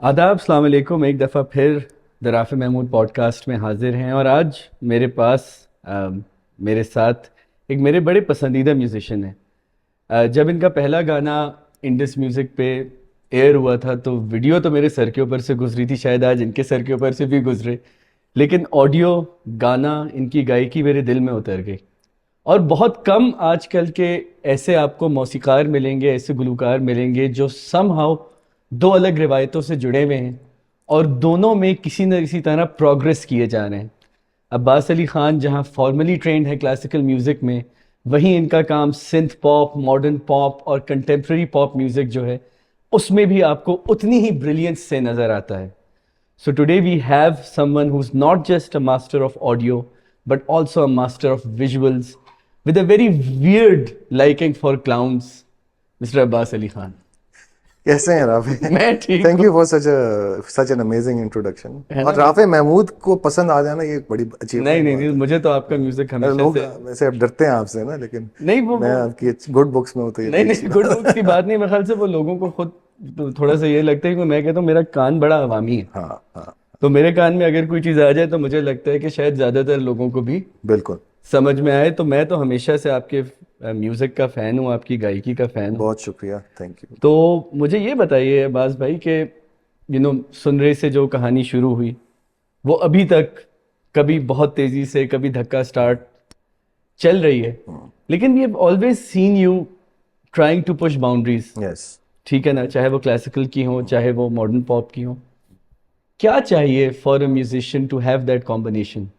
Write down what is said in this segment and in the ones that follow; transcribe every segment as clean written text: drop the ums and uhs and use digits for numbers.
आदाब, अस्सलाम वालेकुम। एक दफ़ा फिर द राफ़े महमूद पॉडकास्ट में हाजिर हैं और आज मेरे पास मेरे साथ एक मेरे बड़े पसंदीदा म्यूज़िशियन हैं। जब इनका पहला गाना इंडस म्यूज़िक पे एयर हुआ था तो वीडियो तो मेरे सर के ऊपर से गुजरी थी, शायद आज इनके सर के ऊपर से भी गुजरे, लेकिन ऑडियो गाना इनकी गायकी मेरे दिल में उतर गई। और बहुत कम आजकल के ऐसे आपको मौसीकार मिलेंगे, ऐसे गुलूकार मिलेंगे जो समहाउ दो अलग रिवायतों से जुड़े हुए हैं और दोनों में किसी न किसी तरह प्रोग्रेस किए जा रहे हैं। अब्बास अली खान जहां फॉर्मली ट्रेंड है क्लासिकल म्यूज़िक में, वहीं इनका काम सिंथ पॉप, मॉडर्न पॉप और कंटेम्प्रेरी पॉप म्यूज़िक जो है उसमें भी आपको उतनी ही ब्रिलियंस से नज़र आता है। So today we have someone who's not just a master of audio, but also a master of visuals, with a very weird liking for clowns, Mr. Abbas Ali Khan. कैसे हैं राफे? मैं ठीक thank हूँ। You for such an amazing introduction. है और ना? Rafe Mahmood को पसंद आ जाना ये बड़ी नहीं अचीवमेंट नहीं बात नहीं, है। मुझे तो आपका म्यूजिक हमेशा लोग से वैसे अब डरते हैं आपसे ना, लेकिन नहीं मैं आपकी गुड बुक्स में हूँ तो ये नहीं बड़ी अच्छी नहीं, गुड बुक्स बात की बात नहीं। मेरे ख्याल से वो लोगों को खुद तो थोड़ा सा ये लगता है कि मैं कहता हूँ मेरा कान बड़ा अवामी है, हाँ हाँ, तो मेरे कान में अगर कोई चीज़ आ जाए तो मुझे लगता है कि शायद ज़्यादातर लोगों को भी बिल्कुल। समझ में आए। तो मैं तो हमेशा से आपके म्यूज़िक का फ़ैन हूँ, आपकी गायकी का फ़ैन हूँ। बहुत शुक्रिया, थैंक यू। तो मुझे ये बताइए अब्बास भाई कि सुनरे से जो कहानी शुरू हुई वो अभी तक कभी बहुत तेज़ी से, कभी धक्का स्टार्ट चल रही है, लेकिन we have always seen you trying to push boundaries. Yes. ठीक है ना, चाहे वो क्लासिकल की हो चाहे वो मॉडर्न पॉप की हो। क्या चाहिए for a musician to have that combination,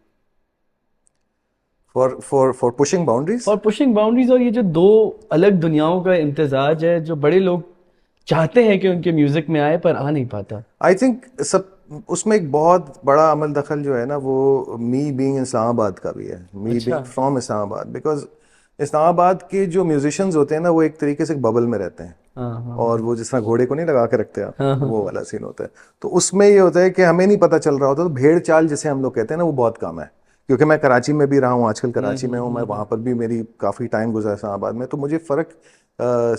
for pushing boundaries. For pushing boundaries, और ये जो दो अलग दुनियाओं का इम्तजाज है जो बड़े लोग चाहते हैं कि उनके म्यूजिक में आए पर आ नहीं पाता। आई थिंक सब उसमें एक बहुत बड़ा अमल दखल जो है ना, वो मी बीइंग इस्लामाबाद का भी है। मी अच्छा। Being from Islamabad, because Islamabad के जो म्यूजिशियंस होते हैं ना, वो एक तरीके से एक बबल में रहते हैं। हाँ हाँ और वो जिस तरह घोड़े को नहीं लगा के रखते आप, हाँ हाँ। वो वाला सीन होता है। तो उसमें ये होता है कि हमें नहीं पता चल रहा होता, तो भेड़ चाल जिसे हम लोग कहते हैं ना, वो बहुत कम है। क्योंकि मैं कराची में भी रहा हूँ, आजकल कराची में हूँ मैं, वहाँ पर भी मेरी काफ़ी टाइम गुजरा इस्लामाबाद में। तो मुझे फ़र्क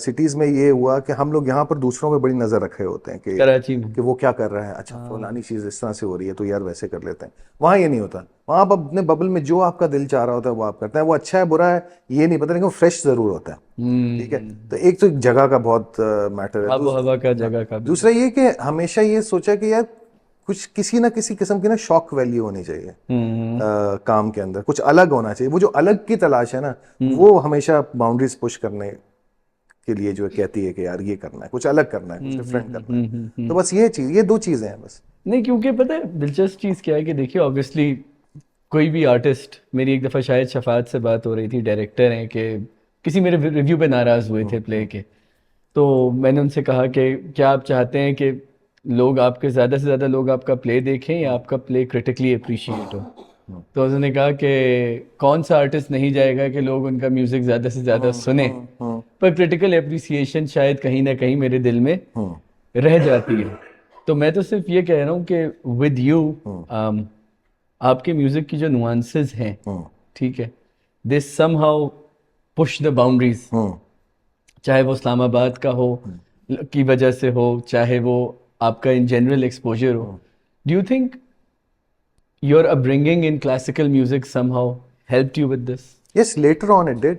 सिटीज़ में ये हुआ कि हम लोग यहाँ पर दूसरों पे बड़ी नज़र रखे होते हैं कराची में। कि वो क्या कर रहा है, अच्छा फलानी चीज़ इस तरह से हो रही है तो यार वैसे कर लेते हैं। वहाँ ये नहीं होता। वहाँ आप अपने बबल में जो आपका दिल चाह रहा होता है वो आप करते हैं। वो अच्छा है बुरा है ये नहीं पता, लेकिन वो फ्रेश ज़रूर होता है। ठीक है। तो एक तो जगह का बहुत मैटर है। आबो हवा का, हाँ, जगह का भी। दूसरा ये कि हमेशा ये सोचा कि यार कुछ किसी ना किसी किस्म की ना शॉक वैल्यू होनी चाहिए काम के अंदर, कुछ अलग होना चाहिए। वो जो अलग की तलाश है ना, वो हमेशा बाउंड्रीज पुश करने के लिए जो कहती है कि यार ये करना है, कुछ अलग करना है, कुछ डिफरेंट करना है। तो बस ये चीज, ये दो चीजें हैं बस। नहीं, क्योंकि पता है दिलचस्प चीज़ क्या है कि देखिए ऑब्वियसली कोई भी आर्टिस्ट, मेरी एक दफ़ा शायद शफात से बात हो रही थी, डायरेक्टर हैं, कि किसी मेरे रिव्यू पे नाराज़ हुए थे प्ले के। तो मैंने उनसे कहा कि क्या आप चाहते हैं कि लोग आपके ज़्यादा से ज़्यादा लोग आपका प्ले देखें या आपका प्ले क्रिटिकली अप्रिशिएट हो। तो उन्होंने कहा कि कौन सा आर्टिस्ट नहीं जाएगा कि लोग उनका म्यूज़िक ज़्यादा से ज़्यादा सुने, पर क्रिटिकल अप्रिसिएशन शायद कहीं ना कहीं मेरे दिल में रह जाती है। तो मैं तो सिर्फ ये कह रहा हूँ कि विद यू आपके म्यूज़िक की जो नुआंसेस हैं, ठीक है, दे समहाउ पुश द बाउंड्रीज, चाहे वो इस्लामाबाद का हो की वजह से हो, चाहे वो आपका इन जनरल एक्सपोजर हो। Do you think your upbringing in classical music somehow helped you with this? Yes, later on it did.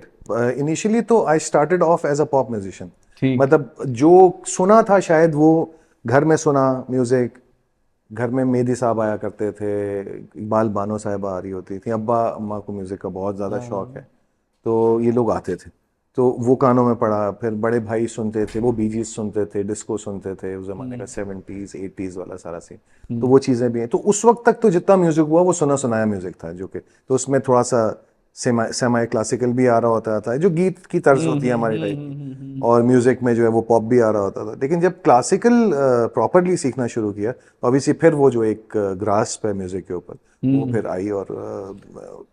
Initially तो I started off as a pop musician. ठीक। मतलब जो सुना था शायद वो घर में सुना म्यूजिक, घर में मेहदी साहब आया करते थे, इकबाल बानो साहिबा आ रही होती थी, अब्बा अम्मा को म्यूजिक का बहुत ज़्यादा शौक है, तो ये लोग आते थे, तो वो कानों में पड़ा। फिर बड़े भाई सुनते थे, वो बीजीज सुनते थे, डिस्को सुनते थे, उस जमाने का 70s 80s वाला सारा सीन। तो वो चीज़ें भी हैं। तो उस वक्त तक तो जितना म्यूजिक हुआ वो सुना सुनाया म्यूजिक था, जो कि तो उसमें थोड़ा सा सेमाई क्लासिकल भी आ रहा होता था, जो गीत की तर्ज होती है हमारी टाइप की, और म्यूजिक में जो है वो पॉप भी आ रहा होता था। लेकिन जब क्लासिकल प्रॉपरली सीखना शुरू किया, ऑब्वियसली फिर वो जो एक ग्रास्प है म्यूजिक के ऊपर, वो फिर आई, और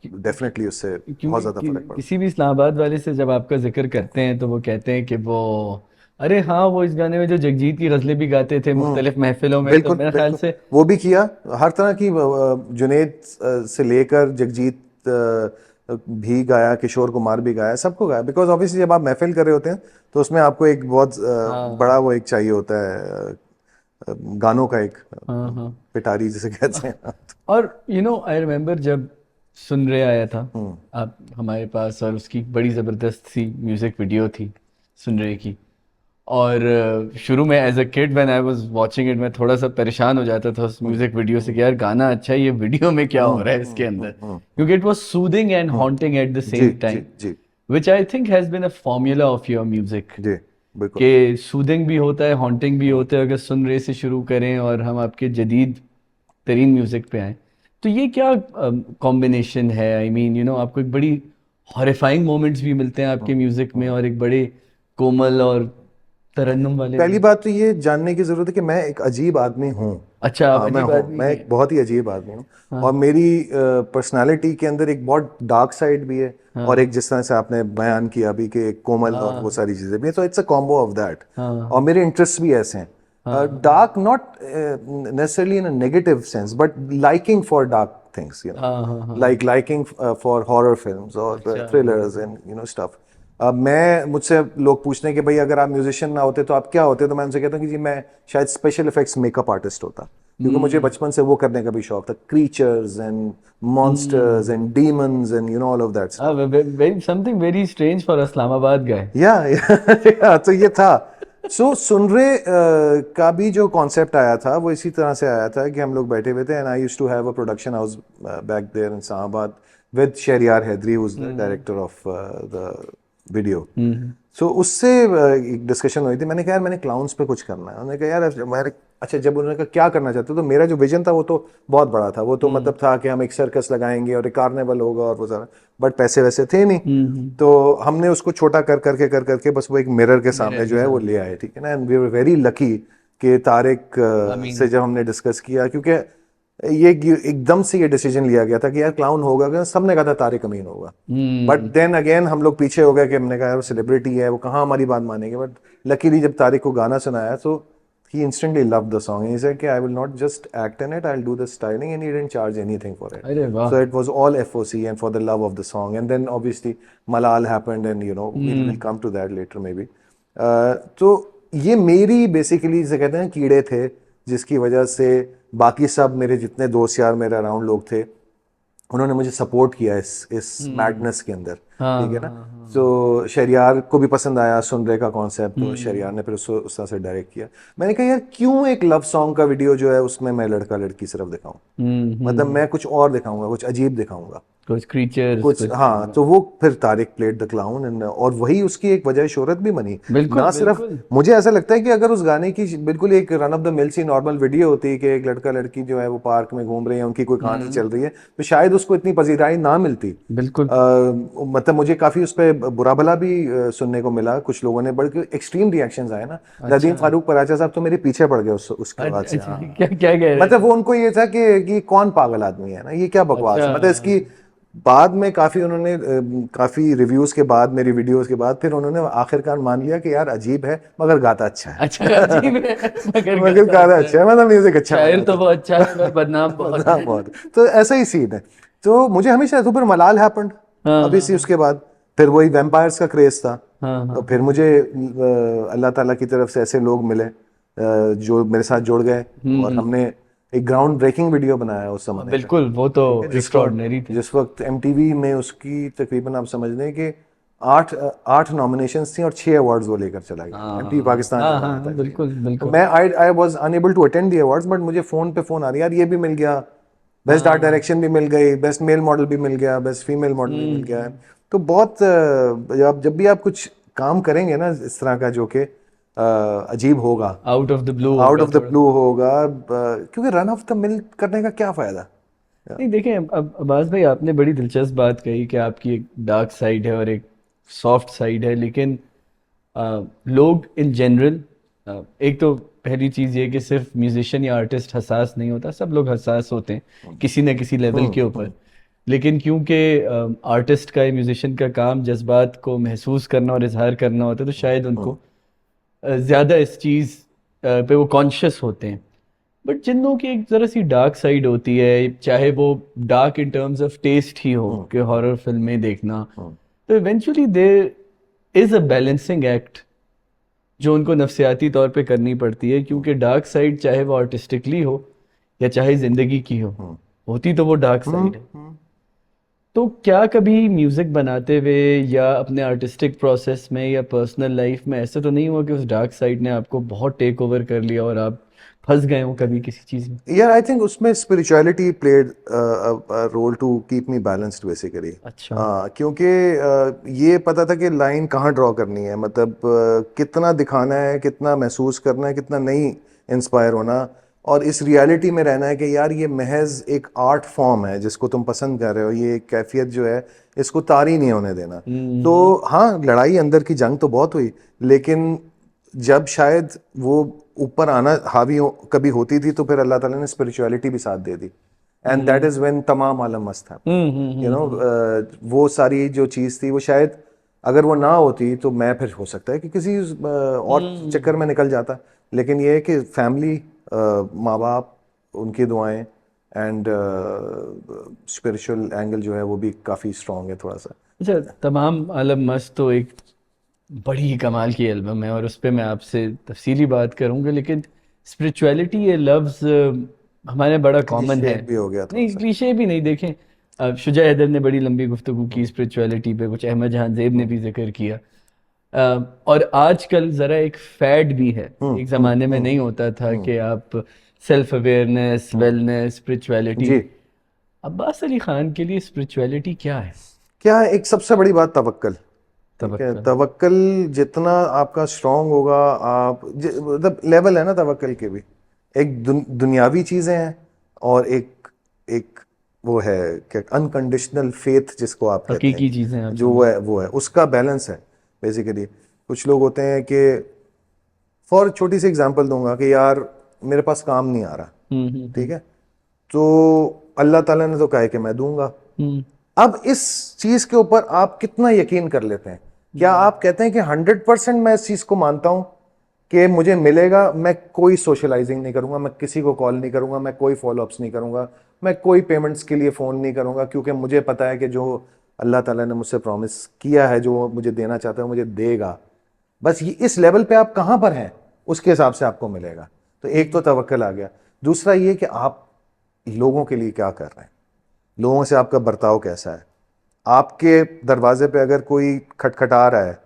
डेफिनेटली उससे बहुत क्योंकि ज़्यादा फर्क पड़ा। किसी भी इस्लामाबाद वाले से जब आपका जिक्र करते हैं तो वो कहते हैं कि वो, अरे हाँ, वो इस गाने में जो जगजीत की गज़लें भी गाते थे मुख्तलिफ महफिलों में, तो बिल्कुल मेरे ख्याल बिल्कुल, से वो भी किया। हर तरह की जुनेद से लेकर जगजीत भी गाया, किशोर कुमार भी गाया, सबको गाया। बिकॉज ऑब्वियसली जब आप महफिल कर रहे होते हैं तो उसमें आपको एक बहुत बड़ा हाँ। वो एक चाहिए होता है, गानों का एक हाँ हाँ। पिटारी जिसे कहते हैं। और आई रिमेम्बर जब सुन रे आया था हम्म, आप हमारे पास, और उसकी बड़ी ज़बरदस्त सी म्यूज़िक वीडियो थी सुन रे की। और शुरू में as a kid when I was watching it, मैं थोड़ा सा परेशान हो जाता था उस म्यूज़िक वीडियो से कि यार गाना अच्छा है, ये वीडियो में क्या हो रहा है इसके अंदर, क्योंकि it was soothing and haunting at the जी सेम जी टाइम, जी which I think has been a formula of your music, जी बिल्कुल। कि सूदिंग भी होता है, हॉन्टिंग भी होता है अगर सुन रे से शुरू करें और हम आपके जदीद तरीन म्यूजिक पे आए। तो ये क्या कॉम्बिनेशन है? आई मीन आपको एक बड़ी हॉरिफाइंग मोमेंट्स भी मिलते हैं आपके म्यूजिक में, और एक बड़े कोमल और तरन्नुम वाले पहली भी। बात तो ये जानने की जरूरत है कि मैं एक अजीब आदमी हूँ। अच्छा, आप मैं अजीब हूँ, आदमी मैं हैं। एक बहुत ही अजीब आदमी हूँ। हाँ और मेरी पर्सनालिटी के अंदर एक बहुत डार्क साइड भी है, और हाँ एक जिस तरह से आपने बयान किया अभी कि एक कोमल और वो हाँ सारी चीजें भी हैं, तो it's a combo of that. और हाँ मेरे इंटरेस्ट भी ऐसे हैं, हाँ dark not necessarily in a negative sense, but liking for dark things, हाँ हाँ हाँ। like liking for horror films or अच्छा। thrillers and stuff. अब मैं मुझसे लोग पूछते हैं कि भाई अगर आप म्यूजिशियन ना होते तो आप क्या होते, तो मैं उनसे कहता हूँ कि जी मैं शायद स्पेशल इफेक्ट्स मेकअप आर्टिस्ट होता, क्योंकि मुझे बचपन से वो करने का भी शौक था, creatures and monsters and demons and all of that stuff. Something very strange for Islamabad guy. या तो ये था। सो सुन रे का भी जो कॉन्सेप्ट आया था वो इसी तरह से आया था कि हम लोग बैठे हुए थे, and I used to have a production house back there in Islamabad with Shahriyar Haidri, who is the director of the video. So उससे एक डिस्कशन हुई थी, मैंने कहा यार मैंने क्लाउन्स पे कुछ करना है। उन्होंने कहा यार मेरे, अच्छा जब उन्होंने कहा क्या करना चाहते हो, तो मेरा जो विजन था वो तो बहुत बड़ा था, वो तो मतलब था कि हम एक सर्कस लगाएंगे और एक कार्निवल होगा और वो सारा, बट पैसे वैसे थे नहीं। तो हमने उसको छोटा कर करके बस वो एक मिरर के सामने मिरर जो के है वो सामने। ले आए, ठीक है ना। And we were very lucky कि तारिक अमीन। से जब हमने डिस्कस किया, क्योंकि ये एकदम से ये डिसीजन लिया गया था कि यार क्लाउन होगा क्या, सबने कहा था तारिक अमीन होगा। बट देन अगेन हम लोग पीछे हो गए कि हमने कहा यार सेलिब्रिटी है, वो कहाँ हमारी बात मानेंगे। बट लकीली जब तारिक को गाना सुनाया तो he instantly loved the song, and he said कि I will not just act in it, I'll do the styling, and he didn't charge anything for it. अरे वाह। So it was all FOC and for the love of the song. And then obviously Malal happened, and we'll come to that later maybe. तो ये मेरी basically जिसे कहते हैं कीड़े थे, जिसकी वजह से बाकी सब मेरे जितने दोस्त यार मेरे अराउंड लोग थे, उन्होंने मुझे सपोर्ट किया इस मैडनेस के अंदर, हाँ ठीक है ना। हाँ तो शहरियार को भी पसंद आया सुन रे का कॉन्सेप्ट, तो शहरियार ने फिर उसको उस तरह से डायरेक्ट किया। मैंने कहा यार क्यों एक लव सॉन्ग का वीडियो जो है उसमें मैं लड़का लड़की सिर्फ दिखाऊं, मतलब मैं कुछ और दिखाऊंगा, कुछ अजीब दिखाऊंगा, कुछ क्रीचर्स कुछ। कुछ। हाँ, तो वो फिर Tariq played the clown, and और वही उसकी एक वजह शोहरत भी बनी। बिल्कुल ना सिर्फ बिल्कुल। मुझे ऐसा लगता है कि अगर उस गाने की बिल्कुल एक रन ऑफ द मिल सी नॉर्मल वीडियो होती कि एक लड़का लड़की जो है वो पार्क में घूम रहे हैं, उनकी कोई कहानी चल रही है, तो शायद उसको इतनी पजीराई ना मिलती। बिल्कुल। मतलब मुझे काफी उस पर बुरा भला भी सुनने को मिला, कुछ लोगों ने बड़े एक्सट्रीम रिएक्शंस आए ना। नदीम फारूक पराचा साहब तो मेरे पीछे पड़ गए उसके बाद से। अच्छा, हाँ, क्या क्या कह रहे मतलब थे? वो उनको ये था कि कौन पागल आदमी है ना, ये क्या बकवास अच्छा। है, मतलब इसकी बाद में काफी उन्होंने काफी रिव्यूज के बाद, मेरी वीडियोस के बाद, फिर उन्होंने आखिरकार मान लिया कि यार अजीब है मगर गाता अच्छा है। अच्छा, अजीब है मगर मगर गाता गाता अच्छा अच्छा है। है, मतलब म्यूजिक अच्छा शायर बनाता तो वो अच्छा है पर बदनाम बहुत हाँ, है। बहुत। तो ऐसा ही सीन है। तो मुझे हमेशा तो फिर मलाल हैपेंड हाँ अभी हाँ सी, उसके बाद फिर वही वैम्पायर्स का क्रेज था। हाँ तो हाँ। फिर मुझे अल्लाह ताला की तरफ से ऐसे लोग मिले जो मेरे साथ जुड़ गए, और हमने एक ग्राउंड ब्रेकिंग वीडियो बनाया उस जमाने का, बिल्कुल, वो तो ठीक है। एक्स्ट्रॉर्डिनरी थे। जिस वक्त एमटीवी में उसकी तकरीबन आप समझ लें कि आठ आठ नॉमिनेशंस थी और 6 अवार्ड्स वो लेकर चला गया, एमटीवी पाकिस्तान हाँ जब हाँ आया था। हाँ, बिल्कुल तो बिल्कुल। मैं I was unable to attend the awards, but मुझे फोन पे फोन आ रही यार ये भी मिल गया, बेस्ट आर्ट डायरेक्शन भी मिल गई, बेस्ट मेल मॉडल भी मिल गया, बेस्ट फीमेल मॉडल भी मिल गया। तो बहुत जब भी आप कुछ काम करेंगे ना इस तरह का जो कि अजीब होगा, out of the blew out होगा ऑफ द थोड़ा। ब्लू होगा, क्योंकि रन ऑफ द मिल करने का क्या फायदा। नहीं देखें, अब अब्बास भाई आपने बड़ी दिलचस्प बात कही कि आपकी एक डार्क साइड है और एक सॉफ्ट साइड है, लेकिन लोग इन जनरल, एक तो पहली चीज़ ये कि सिर्फ म्यूजिशियन या आर्टिस्ट हसास नहीं होता, सब लोग हसास होते हैं किसी न किसी लेवल के ऊपर। लेकिन क्योंकि आर्टिस्ट का या म्यूजिशियन का काम जज्बात को महसूस करना और इजहार करना होता है, तो शायद उनको ज़्यादा इस चीज़ पे वो कॉन्शियस होते हैं। बट जिन लोगों की एक ज़रा सी डार्क साइड होती है, चाहे वो dark in terms of taste ही हो कि हॉरर फिल्में देखना, तो eventually there is a balancing act जो उनको नफसियाती तौर पे करनी पड़ती है, क्योंकि डार्क साइड चाहे वो आर्टिस्टिकली हो या चाहे जिंदगी की हो, होती तो वो डार्क साइड है। तो क्या कभी म्यूजिक बनाते हुए या अपने आर्टिस्टिक प्रोसेस में या पर्सनल लाइफ में ऐसा तो नहीं हुआ कि उस डार्क साइड ने आपको बहुत टेक ओवर कर लिया और आप फंस गए हो कभी किसी चीज में? यार आई थिंक उसमें spirituality played role to keep me balanced basically. अच्छा। क्योंकि ये पता था कि लाइन कहाँ ड्रॉ करनी है, मतलब कितना दिखाना है, कितना महसूस करना है, कितना नहीं इंस्पायर होना, और इस रियलिटी में रहना है कि यार ये महज एक आर्ट फॉर्म है जिसको तुम पसंद कर रहे हो, ये कैफियत जो है इसको तारी नहीं होने देना। तो हाँ, लड़ाई अंदर की जंग तो बहुत हुई, लेकिन जब शायद वो ऊपर आना हावी कभी होती थी तो फिर अल्लाह ताला ने स्पिरिचुअलिटी भी साथ दे दी, एंड दैट इज व्हेन तमाम आलम मस्त था। यू नो, वो सारी जो चीज़ थी वो शायद अगर वो ना होती तो मैं फिर हो सकता है कि किसी और चक्कर में निकल जाता, लेकिन ये है कि फैमिली, माँ बाप, उनकी दुआएं एंड स्पिरिचुअल एंगल जो है वो भी काफ़ी स्ट्रांग है थोड़ा सा। अच्छा, तमाम आलम मस्त तो एक बड़ी ही कमाल की एल्बम है और उस पर मैं आपसे तफसीली बात करूंगा, लेकिन स्पिरिचुअलिटी ये लफ्ज़ हमारे बड़ा कॉमन है। क्लीशे भी हो गया थोड़ा नहीं, सा। क्लीशे भी नहीं, देखें शुजा हैदर ने बड़ी लंबी गुफ्तगू की स्पिरिचुअलिटी पे, कुछ अहमद जहान ज़ेब ने भी जिक्र किया। और आजकल ज़रा एक फैड भी है, एक ज़माने में नहीं होता था कि आप सेल्फ अवेयरनेस, वेलनेस, स्पिरिचुअलिटी। जी। अब्बास अली खान के लिए स्पिरिचुअलिटी क्या है? क्या है, एक सबसे बड़ी बात तवक्कल। ठीक है, तवक्कल। तवक्कल जितना आपका स्ट्रांग होगा, आप मतलब लेवल है ना तवक्कल के भी, एक दुनियावी चीजें हैं और एक एक वो है क्या, अनकंडीशनल फेथ जिसको आप कहते हैं, हकीकी चीज़ें आप जो वो है उसका बैलेंस है बेसिकली। कुछ लोग होते हैं कि, फॉर छोटी सी एग्जांपल दूंगा कि यार मेरे पास काम नहीं आ रहा, ठीक है, तो अल्लाह ताला ने तो कहा है कि मैं दूंगा। हम्म। अब इस चीज के ऊपर आप कितना यकीन कर लेते हैं? क्या आप कहते हैं कि 100% मैं इस चीज को मानता हूं कि मुझे मिलेगा, मैं कोई सोशलाइजिंग नहीं करूंगा, मैं किसी को कॉल नहीं करूंगा, मैं कोई फॉलोअप्स नहीं करूंगा, मैं कोई पेमेंट्स के लिए फोन नहीं करूंगा, क्योंकि मुझे पता है कि जो अल्लाह ताला ने मुझसे प्रॉमिस किया है, जो वो मुझे देना चाहता है मुझे देगा। बस ये इस लेवल पे आप कहां पर हैं उसके हिसाब से आपको मिलेगा। तो एक तो तवक्कल आ गया। दूसरा ये कि आप लोगों के लिए क्या कर रहे हैं, लोगों से आपका बर्ताव कैसा है। आपके दरवाजे पे अगर कोई खटखटा रहा है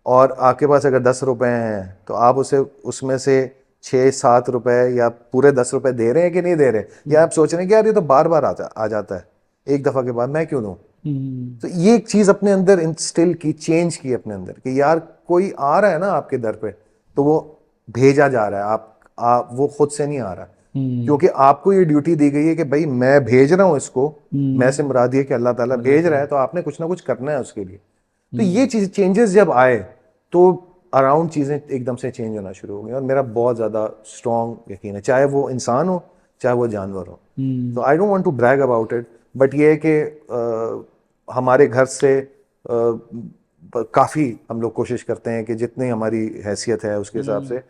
और आपके पास अगर 10 रुपए हैं, तो आप उसे उसमें से 6-7 रुपए या पूरे 10 रुपए दे रहे हैं कि नहीं दे रहे, या आप सोच रहे हैं कि यार ये तो बार बार आ जाता है, एक दफा के बाद मैं क्यों दूं। तो ये एक चीज अपने अंदर इंस्टिल की, चेंज की अपने अंदर, कि यार कोई आ रहा है ना आपके दर पे, तो वो भेजा जा रहा है, आप वो खुद से नहीं आ रहा, क्योंकि आपको ये ड्यूटी दी गई है कि भाई मैं भेज रहा हूं इसको, मैं से मुराद ये कि अल्लाह ताला भेज रहा है, तो आपने कुछ ना कुछ करना है उसके लिए। तो ये चीज चेंजेस जब आए तो अराउंड चीजें एकदम से चेंज होना शुरू हो गई, और मेरा बहुत ज्यादा स्ट्रॉन्ग यकीन है, चाहे वो इंसान हो चाहे वो जानवर हो। तो I don't want to brag about it, but ये है कि हमारे घर से काफ़ी हम लोग कोशिश करते हैं कि जितनी हमारी हैसियत है उसके हिसाब से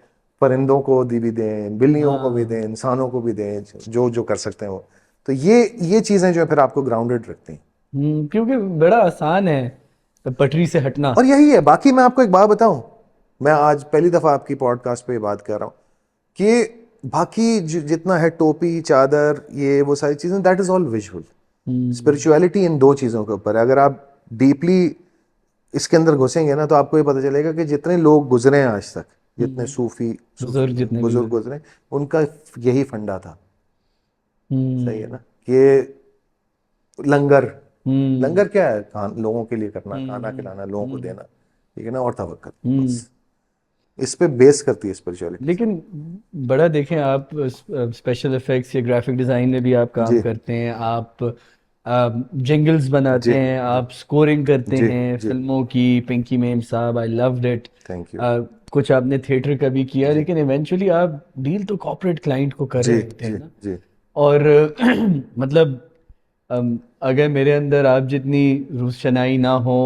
परिंदों को भी दें, बिल्लियों को भी दें, इंसानों को भी दें, जो जो कर सकते हैं वो। तो ये चीज़ें जो है फिर आपको ग्राउंडेड रखती हैं। क्योंकि बड़ा आसान है पटरी से हटना। और यही है। बाकी मैं आपको एक बात बताऊं, मैं आज पहली दफ़ा आपकी पॉडकास्ट पे बात कर रहा हूँ कि बाकी जितना है टोपी, चादर, ये वो सारी चीज़ें, that is all visual. Spirituality in दो चीज़ों के ऊपर है। अगर आप डीपली इसके अंदर घुसेंगे ना, तो आपको ये पता चलेगा कि जितने लोग गुजरे हैं आज तक, जितने सूफी बुजुर्ग जितने भी बुजुर्ग गुजरे, उनका यही फंडा था। सही है ना? ये लंगर, लंगर क्या है? लोगों के लिए करना, खाना खिलाना, लोगों को देना, ठीक है ना, और तवक्कल, बस इस पे बेस करती है स्पिरिचुअलिटी। लेकिन बड़ा देखें, आप स्पेशल इफेक्ट्स या ग्राफिक डिज़ाइन में भी आप काम जी करते हैं, आप जिंगल्स बनाते जी हैं, आप स्कोरिंग करते जी हैं जी। फिल्मों की। पिंकी मेम साहब, I loved it. Thank you. कुछ आपने थिएटर का भी किया, जी लेकिन इवेंचुअली आप डील तो कॉर्पोरेट क्लाइंट को कर जी रहे होते हैं जी ना। जी और मतलब अगर मेरे अंदर आप जितनी रूशनाई ना हो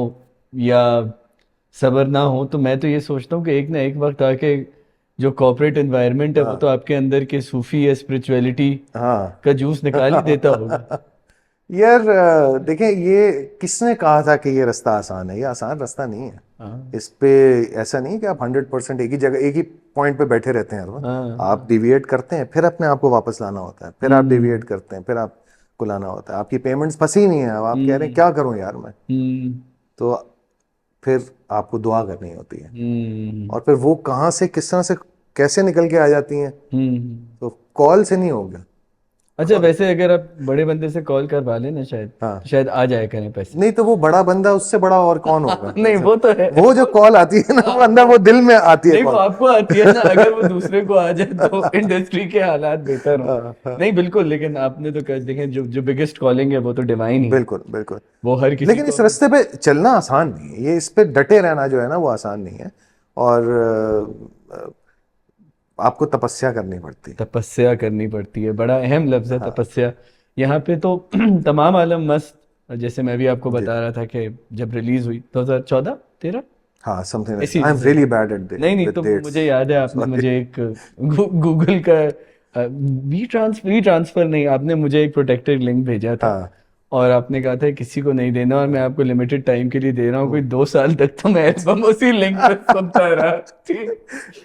या सब्र ना हो, तो मैं तो ये सोचता हूँ कि एक ना एक वक्त आके जो कॉर्पोरेट एनवायरनमेंट है वो तो हाँ आपके अंदर के सूफी या स्पिरिचुअलिटी हाँ। का जूस निकाल ही देता होगा। यार देखें, ये किसने कहा था कि ये रास्ता आसान है? ये आसान रास्ता नहीं है। हाँ इस पे ऐसा नहीं कि आप 100% एक ही जगह एक ही पॉइंट पे बैठे रहते हैं हर वक्त। हाँ आप डिविएट करते हैं, फिर अपने आप को वापस लाना होता है, फिर आप डिविएट करते हैं, फिर आपको लाना होता है। आपकी पेमेंट्स फंसी नहीं है, अब आप कह रहे हैं क्या करूं यार मैं, हम्म तो फिर आपको दुआ करनी होती है। हम्म और फिर वो कहाँ से किस तरह से कैसे निकल के आ जाती हैं, हम्म। तो कॉल से नहीं होगा। अच्छा, वैसे अगर आप बड़े बंदे से कॉल करवा लेना शायद, हाँ, तो शायद आ जाया करें पैसे। नहीं तो वो बड़ा बंदा, उससे बड़ा और कौन होगा नहीं ऐसे। वो तो है, वो जो कॉल आती है ना, वो अंदर वो दिल में आती है नहीं वो कॉल। आपको आती है ना, अगर वो दूसरे को आ जाए तो इंडस्ट्री के हालात बेहतर हो। हाँ, हाँ, नहीं बिल्कुल, लेकिन आपने तो कर देखें, जो जो बिगेस्ट कॉलिंग है वो तो डिवाइन ही है। बिल्कुल बिल्कुल। वो हर किसी लेकिन को इस रास्ते पे चलना आसान नहीं है, ये इस पे डटे रहना जो है ना वो आसान नहीं है। और आपको तपस्या करनी पड़ती है। तपस्या करनी पड़ती है, बड़ा अहम लफ्ज है हाँ तपस्या। यहाँ पे तो तमाम आलम मस्त, जैसे मैं भी आपको जी, बता रहा था कि जब रिलीज हुई 2014 13 हाँ, समथिंग लाइक, ऐसी आई एम जिस, रियली बैड एट नहीं नहीं, विद तो डेट्स, मुझे याद है आपने सॉरी। मुझे एक गूगल का वी ट्रांसफर नहीं, आपने मुझे एक प्रोटेक्टेड लिंक भेजा था, हाँ, और आपने कहा था किसी को नहीं देना, और मैं आपको लिमिटेड टाइम के लिए दे रहा हूँ, कोई हम्म, 2 साल तक तो मैं एल्बम उसी लिंक पे सुनता रहा। ठीक,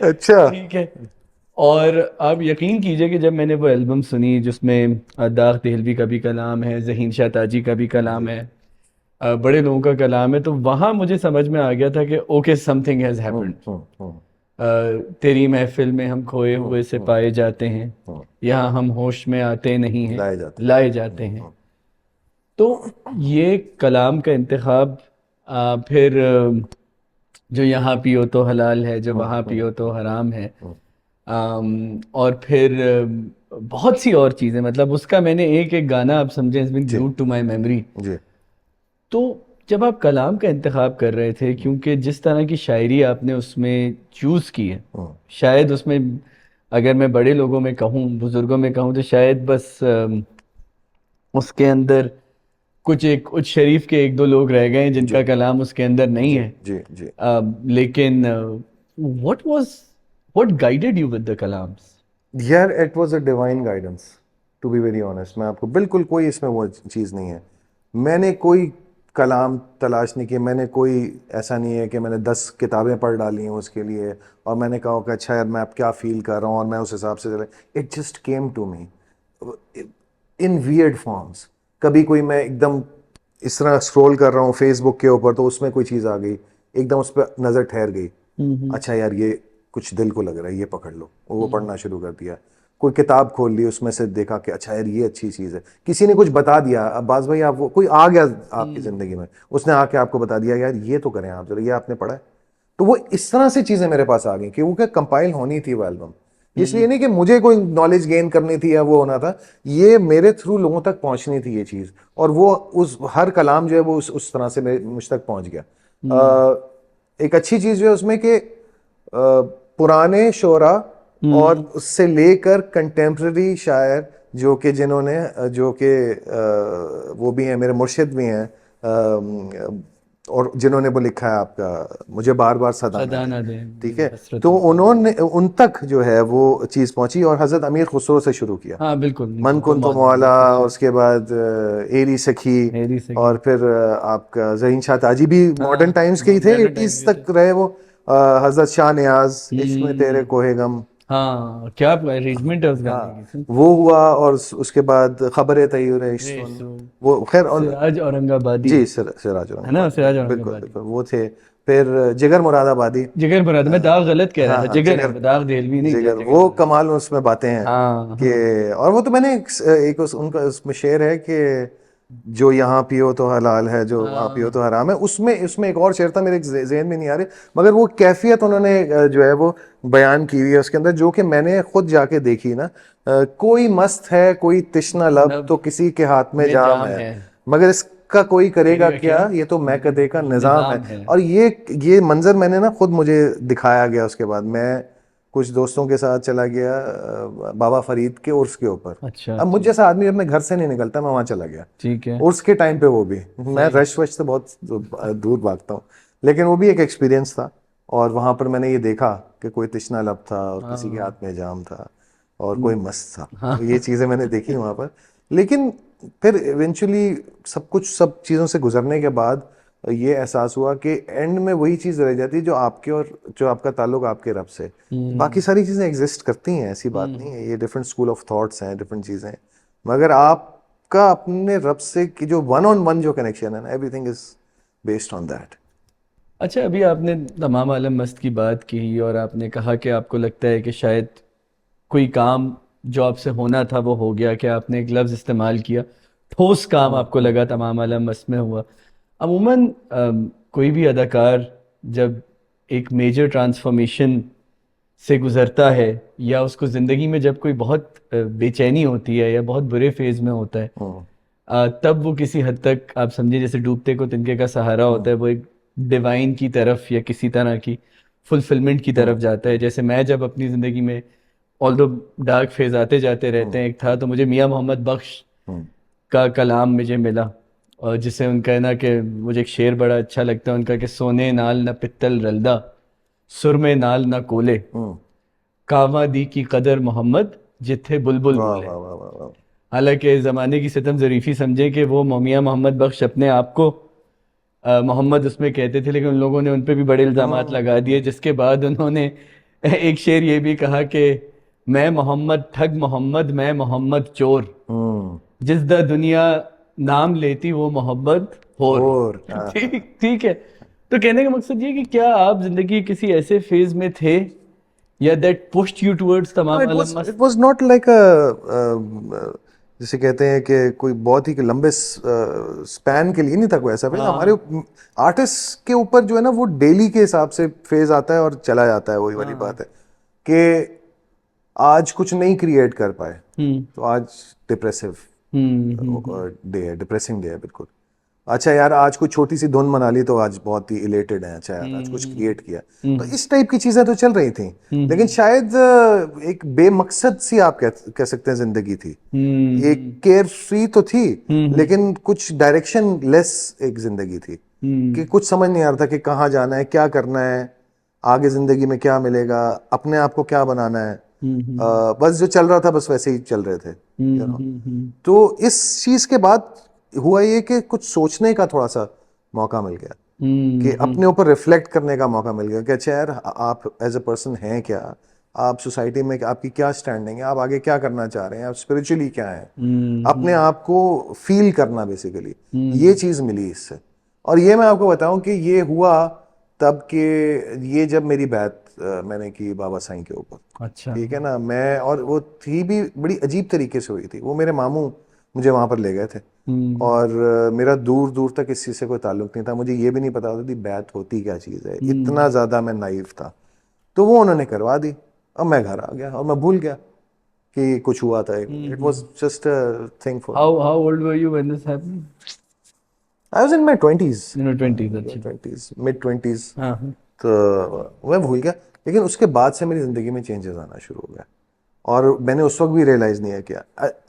अच्छा, ठीक है। और आप यकीन कीजिए कि जब मैंने वो एल्बम सुनी जिसमें दाग देहलवी का भी कलाम है, ज़हीन शाह ताजी का भी कलाम जी, है, बड़े लोगों का कलाम है, तो वहाँ मुझे समझ में आ गया था कि ओके, समथिंग हैज़ हैपेंड। हम्म, तेरी महफिल में हम खोए हुए से हम्म, पाए जाते हैं, हम्म, यहाँ हम होश में आते नहीं हैं, लाए जाते हैं। लाए जाते हैं। तो ये कलाम का इंतखाब, फिर जो यहाँ पियो तो हलाल है, जो वहाँ पियो तो हराम है, हम्म, और फिर बहुत सी और चीज़ें, मतलब उसका मैंने एक एक गाना, आप समझें, इट्स बीन जी, ग्लूड टू माई मेमोरी। जी, तो जब आप कलाम का इंतखाब कर रहे थे, क्योंकि जिस तरह की शायरी आपने उसमें चूज़ की है, हम्म, शायद उसमें, अगर मैं बड़े लोगों में कहूँ, बुजुर्गों में कहूँ, तो शायद बस उसके अंदर कुछ एक उच्च शरीफ के एक दो लोग रह गए हैं जी, जिनका कलाम उसके अंदर नहीं जी, है। जी, जी। लेकिन what was what guided you with the kalams? यार, it was a divine guidance, to be very honest. मैं आपको बिल्कुल, कोई इसमें वो चीज़ नहीं है। मैंने कोई कलाम तलाश नहीं किया, मैंने कोई ऐसा नहीं है कि मैंने 10 किताबें पढ़ डाली हैं उसके लिए और मैंने कहा कि अच्छा यार मैं अब क्या फील कर रहा हूँ और मैं उस हिसाब से चले। It just came to me in weird forms. कभी कोई, मैं एकदम इस तरह स्क्रॉल कर रहा हूँ फेसबुक के ऊपर, तो उसमें कोई चीज़ आ गई, एकदम उस पर नज़र ठहर गई, अच्छा यार ये कुछ दिल को लग रहा है, ये पकड़ लो, वो पढ़ना शुरू कर दिया। कोई किताब खोल ली, उसमें से देखा कि अच्छा यार ये अच्छी चीज़ है, किसी ने कुछ बता दिया, अब्बास भाई आप, वो कोई आ गया आपकी ज़िंदगी में, उसने आके आपको बता दिया यार ये तो करें आप जरा, ये आपने पढ़ा है। तो वो इस तरह से चीज़ें मेरे पास आ गई कि वो क्या कंपाइल होनी थी वो एल्बम। इसलिए नहीं कि मुझे कोई नॉलेज गेन करनी थी या वो होना था, ये मेरे थ्रू लोगों तक पहुंचनी थी ये चीज़। और वो उस हर कलाम जो है वो उस तरह से मुझ तक पहुंच गया। एक अच्छी चीज़ जो है उसमें कि पुराने शोरा और उससे लेकर कंटेम्प्रेरी शायर जो कि जिन्होंने जो कि वो भी हैं, मेरे मुर्शिद भी हैं, और जिन्होंने वो लिखा है आपका मुझे बार बार सदाना सदा दे, ना दे ठीक है, हसरत तो उनकी। उन्होंने उन तक जो है वो चीज़ पहुंची और हज़रत अमीर खुसरो से शुरू किया। हाँ बिल्कुल, मन तो कुन तो मौजूद है मौला, खुसरो, उसके बाद एरी सखी, मेरी सगी। और फिर आपका ज़हीन शाह ताजी भी मॉडर्न हाँ टाइम्स के ही थे, मॉडर्न टाइम 80s के थे। तक रहे वो। हज़रत शाह नियाज, इश्क में तेरे हम्म। कोहे गम, हाँ क्या अरेंजमेंट है उस गाने हाँ, की। वो हुआ। और उसके बाद खबर तय्युर इश्क रे सुन, सो, वो खैर, और सिराज औरंगाबादी, जी, सिराज है ना, औरंगाबादी, सिराज बिल्कुल औरंगाबादी। बिल्कुल वो थे। फिर जिगर मुरादाबादी, जिगर मुराद, मैं दाग गलत कह रहा हाँ था, हाँ, जिगर जिगर, है, दाग देहलवी नहीं, जिगर जिगर वो मुराद। कमाल उसमें बातें हैं हाँ कि, हाँ। और वो तो मैंने एक उनका उसमें शेर है कि जो यहाँ पियो तो हलाल है, जो वहाँ पियो तो हाँ हराम है। उसमें उसमें एक और शेर था, मेरे ज़हन में नहीं आ रही, मगर वो कैफियत उन्होंने जो है वो बयान की हुई है उसके अंदर, जो कि मैंने खुद जाके देखी ना। कोई मस्त है, कोई तिश्ना लब, नब तो किसी के हाथ में में जाम जाम है, है, मगर इसका कोई करेगा करेगा क्या, क्या, ये तो मैं कदे का निज़ाम है। निजाम है। और ये मंजर मैंने ना खुद मुझे दिखाया गया। उसके बाद मैं कुछ दोस्तों के साथ चला गया बाबा फरीद के उर्स के ऊपर। अच्छा अब मुझ अच्छा, जैसा आदमी अपने घर से नहीं निकलता, मैं वहां चला गया ठीक है, उर्स के टाइम पे, वो भी मैं सही। रश वश से बहुत दूर भागता हूँ, लेकिन वो भी एक एक्सपीरियंस था। और वहां पर मैंने ये देखा कि कोई तिश्ना लब था और किसी के हाँ हाथ में जाम था और कोई मस्त था। हाँ। तो ये चीज़ें मैंने देखी वहां पर। लेकिन फिर इवेंचुअली सब चीज़ों से गुजरने के बाद ये एहसास हुआ कि एंड में वही चीज़ रह जाती है जो आपके और जो आपका ताल्लुक आपके रब से। बाकी सारी चीज़ें एग्जिस्ट करती हैं, ऐसी बात नहीं है, ये डिफरेंट स्कूल ऑफ थॉट्स हैं, डिफरेंट चीज़ें हैं, मगर आपका अपने रब से की जो वन ऑन वन जो कनेक्शन है ना, everything is based on that. अच्छा, अभी आपने तमाम आलम मस्त की बात की और आपने कहा कि आपको लगता है कि शायद कोई काम जो आपसे होना था वो हो गया, कि आपने एक लफ्ज़ इस्तेमाल किया, ठोस काम आपको लगा तमाम आलम मस्त में हुआ। अमूमन कोई भी अदाकार जब एक मेजर ट्रांसफॉर्मेशन से गुज़रता है, या उसको ज़िंदगी में जब कोई बहुत बेचैनी होती है या बहुत बुरे फेज़ में होता है, तब वो किसी हद तक आप समझिए जैसे डूबते को तिनके का सहारा होता है, वो एक डिवाइन की तरफ या किसी तरह की फुलफिलमेंट की तरफ जाता है। जैसे मैं जब अपनी ज़िंदगी में ऑल्दो डार्क फेज आते जाते रहते हैं, एक था तो मुझे मियाँ मोहम्मद बख्श का कलाम मुझे मिला, और जिसे उनका है ना कि मुझे एक शेर बड़ा अच्छा लगता है उनका कि सोने नाल न पित्तल रलदा, सुरमे नाल न कोले, कावा दी की कदर मोहम्मद जिथे बुलबुल वाह बोले। वाह वाह वाह वाह। हालांकि ज़माने की सितम ज़रीफ़ी समझे कि वो मियाँ मोहम्मद बख्श अपने आप को मोहम्मद उसमें कहते थे, लेकिन उन लोगों ने उन पे भी बड़े इल्ज़ामात लगा दिए, जिसके बाद उन्होंने एक शेर ये भी कहा कि मैं मोहम्मद ठग मोहम्मद, मैं मोहम्मद चोर, जिस द दुनिया नाम लेती वो मोहम्मद होर। और ठीक ठीक है। तो कहने का मकसद ये कि क्या आप जिंदगी के किसी ऐसे फेज में थे या दैट पुश्ड यू टुवर्ड्स तमाम इट आलम वाज मस्त? नॉट लाइक जैसे कहते हैं कि कोई बहुत ही लंबे स्पैन के लिए नहीं था कोई ऐसा फेज हमारे आर्टिस्ट के ऊपर जो है ना, वो डेली के हिसाब से फेज आता है और चला जाता है। वही वाली बात है कि आज कुछ नहीं क्रिएट कर पाए तो आज डिप्रेसिव डे है, डिप्रेसिंग डे है बिल्कुल। अच्छा यार आज कोई छोटी सी धुन बना ली तो आज बहुत ही इलेटेड है, अच्छा यार आज कुछ क्रिएट किया। तो इस टाइप की चीजें तो चल रही थी, लेकिन शायद एक बेमकसद सी आप कह सकते हैं जिंदगी थी। एक केयर फ्री तो थी, लेकिन कुछ डायरेक्शन लेस एक जिंदगी थी कि कुछ समझ नहीं आ रहा था कि कहाँ जाना है, क्या करना है, आगे जिंदगी में क्या मिलेगा, अपने आप को क्या बनाना है। बस जो चल रहा था बस वैसे ही चल रहे थे, you know। तो इस चीज के बाद हुआ ये कि कुछ सोचने का थोड़ा सा मौका मिल गया, कि अपने ऊपर रिफ्लेक्ट करने का मौका मिल गया कि अच्छा यार आप एज अ पर्सन हैं क्या, आप सोसाइटी में आपकी क्या स्टैंडिंग है, आप आगे क्या करना चाह रहे हैं, आप स्पिरिचुअली क्या है, अपने आप को फील करना बेसिकली, ये चीज मिली इससे। और ये मैं आपको बताऊं कि ये हुआ तब के, ये जब मेरी बैत मैंने की बाबा साईं के ऊपर, अच्छा। ठीक है ना। मैं और वो थी भी बड़ी अजीब तरीके से हुई थी, वो मेरे मामू मुझे वहां पर ले गए थे, और मेरा दूर दूर तक इस चीज से कोई ताल्लुक नहीं था, मुझे ये भी नहीं पता होता थी बैत होती क्या चीज है, इतना ज्यादा मैं नाइव था। तो वो उन्होंने करवा दी और मैं घर आ गया और मैं भूल गया कि कुछ हुआ था। It was just a thing for How old were you when this happened? I was in my 20s, You know, 20s। अच्छा। 20s mid 20s। हाँ। तो मैं भूल गया, लेकिन उसके बाद से मेरी जिंदगी में चेंजेस आना शुरू हो गया, और मैंने उस वक्त भी रियलाइज नहीं किया,